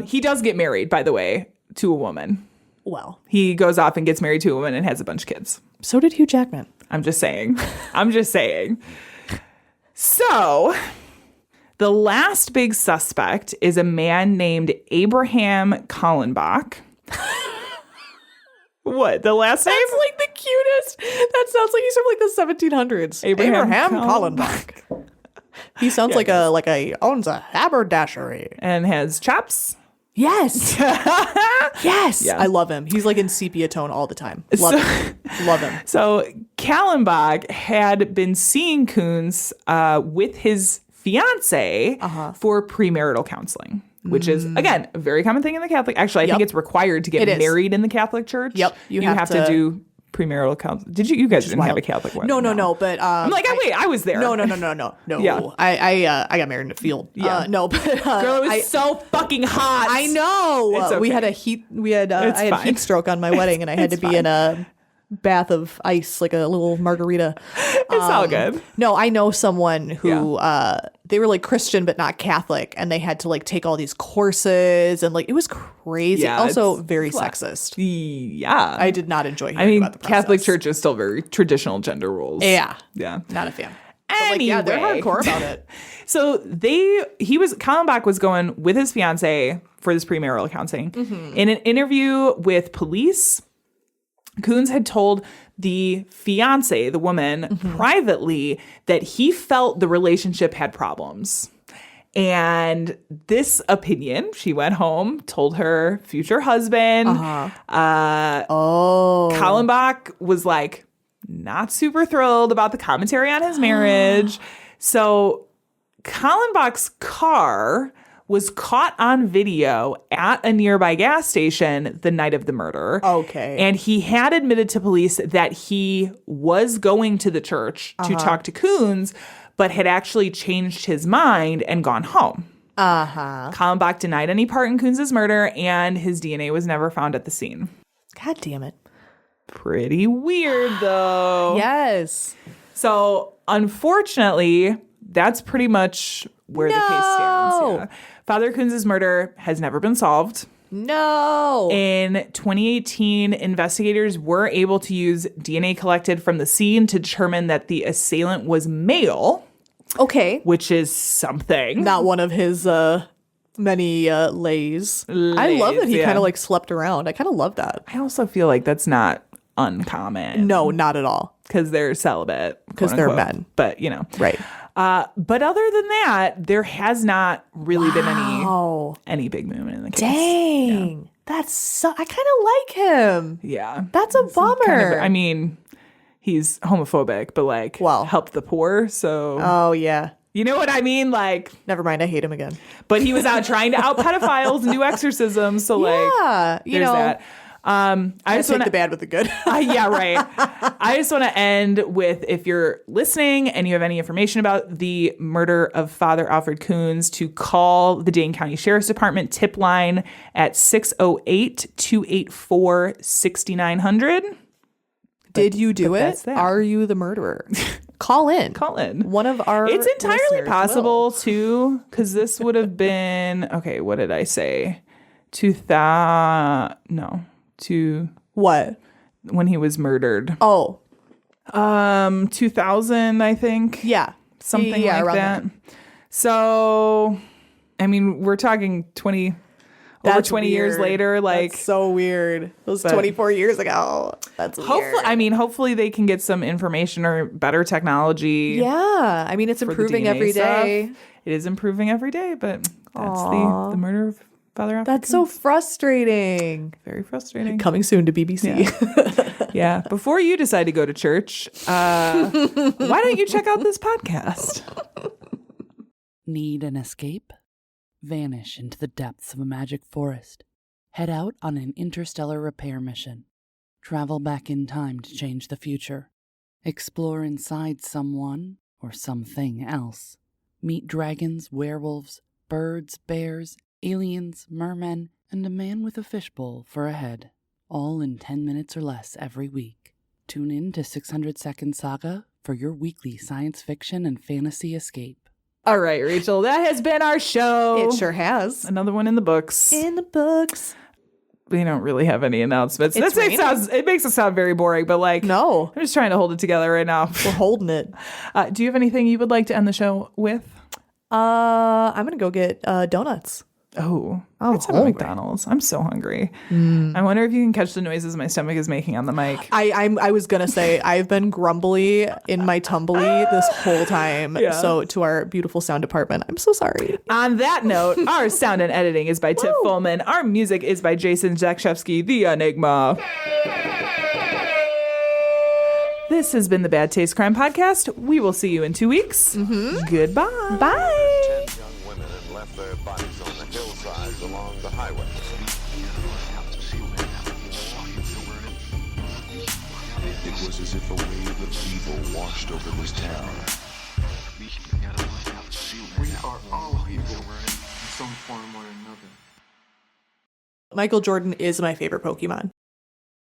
He does get married, by the way, to a woman. Well, He goes off and gets married to a woman and has a bunch of kids. so did Hugh Jackman. I'm just saying. So, the last big suspect is a man named Abraham Kallenbach. What? The last name? That's like the cutest. That sounds like he's from like the 1700s. Abraham Kallenbach. He sounds like a owns a haberdashery. And has chops. Yes. Yes. Yeah. I love him. He's like in sepia tone all the time. Love him. Love him. So, Kallenbach had been seeing Coons with his fiance for premarital counseling, which is, again, a very common thing in the Catholic. Actually, I think it's required to get It is. married in the Catholic Church. Yep. You have to do premarital counseling. Did you guys didn't have wild. a Catholic wedding? No. But I'm like, I was there. No. Yeah. I got married in a field. Yeah. No, but Girl, it was so fucking hot. I know. It's okay. We had a heat. It's I had fine. heat stroke on my wedding, and I had to be in a bath of ice, like a little margarita. It's all good. No, I know someone who they were like Christian but not Catholic, and they had to like take all these courses, and like it was crazy. Yeah, Also, it's very flat. sexist. Yeah. I did not enjoy hearing I mean, about the process. Catholic Church is still very traditional gender roles. Yeah, Yeah. not a fan. Anyway. Yeah, they're hardcore about it. So Kallenbach was going with his fiance for this premarital counseling. Mm-hmm. In an interview with police, Coons had told the fiance, the woman, Mm-hmm. privately that he felt the relationship had problems. And this opinion, she went home, told her future husband. Kallenbach was like not super thrilled about the commentary on his marriage. So Kallenbach's car was caught on video at a nearby gas station the night of the murder. Okay. And he had admitted to police that he was going to the church to talk to Coons, but had actually changed his mind and gone home. Kallenbach denied any part in Coons' murder, and his DNA was never found at the scene. God damn it. Pretty weird, though. Yes. So, unfortunately, that's pretty much where the case stands. Yeah. Father Coons' murder has never been solved. No. In 2018, investigators were able to use DNA collected from the scene to determine that the assailant was male, Okay. which is something. Not one of his many lays. I love that he yeah. kind of like slept around. I kind of love that. I also feel like that's not uncommon. No, not at all. Because they're celibate. Because quote they're unquote. men. But, you know. Right. But other than that, there has not really been Oh, any big movement in the case. dang. That's so. I kind of like him. Yeah. That's a bummer. Kind of, I mean, he's homophobic, but like, Well. help the poor. So, Oh, yeah. you know what I mean? Like, Never mind. I hate him again. but he was out trying to out pedophiles and do exorcisms. So, like, Yeah. You there's know, that. I just take want the bad with the good. yeah, right. I just want to end with, if you're listening and you have any information about the murder of Father Alfred Coons, to call the Dane County Sheriff's Department tip line at 608-284-6900. Did you do that's it? that. Are you the murderer? Call in. Call in. One of our It's entirely listeners possible, will. too, because this would have been, okay, what did I say? What? When he was murdered. Oh, 2000, I think. yeah. Something Yeah, like around that. there. So, I mean, we're talking over That's 20 years weird. later. Like, That's so weird. It was But- 24 years ago. That's weird. hopefully they can get some information or better technology. Yeah. I mean, it's for the improving DNA every stuff. day. It is improving every day, but that's the murder of Father Alfred. That's so frustrating. very frustrating. Coming soon to BBC. Yeah. Before you decide to go to church, why don't you check out this podcast? Need an escape? Vanish into the depths of a magic forest. Head out on an interstellar repair mission. Travel back in time to change the future. Explore inside someone or something else. Meet dragons, werewolves, birds, bears, aliens, mermen, and a man with a fishbowl for a head. All in 10 minutes or less every week. Tune in to 600 Second Saga for your weekly science fiction and fantasy escape. All right, Rachel, that has been our show. It sure has. Another one in the books. In the books. We don't really have any announcements. It's raining. It makes it sound very boring, but like, No. I'm just trying to hold it together right now. We're holding it. Do you have anything you would like to end the show with? I'm going to go get donuts. Oh, I'm it's at hungry. McDonald's. I'm so hungry. I wonder if you can catch the noises my stomach is making on the mic. I was gonna say I've been grumbly in my tumbly this whole time. Yeah. So to our beautiful sound department, I'm so sorry. On that note, our sound and editing is by Tiff Fullman. Our music is by Jason Zakshevsky, the Enigma. This has been the Bad Taste Crime Podcast. We will see you in 2 weeks. Goodbye. Bye. 10 young women had left their bodies on the hillsides along the highway. was as if a wave of evil washed over this town. We gotta look out to see We are all evil in some form or another. Michael Jordan is my favorite Pokemon.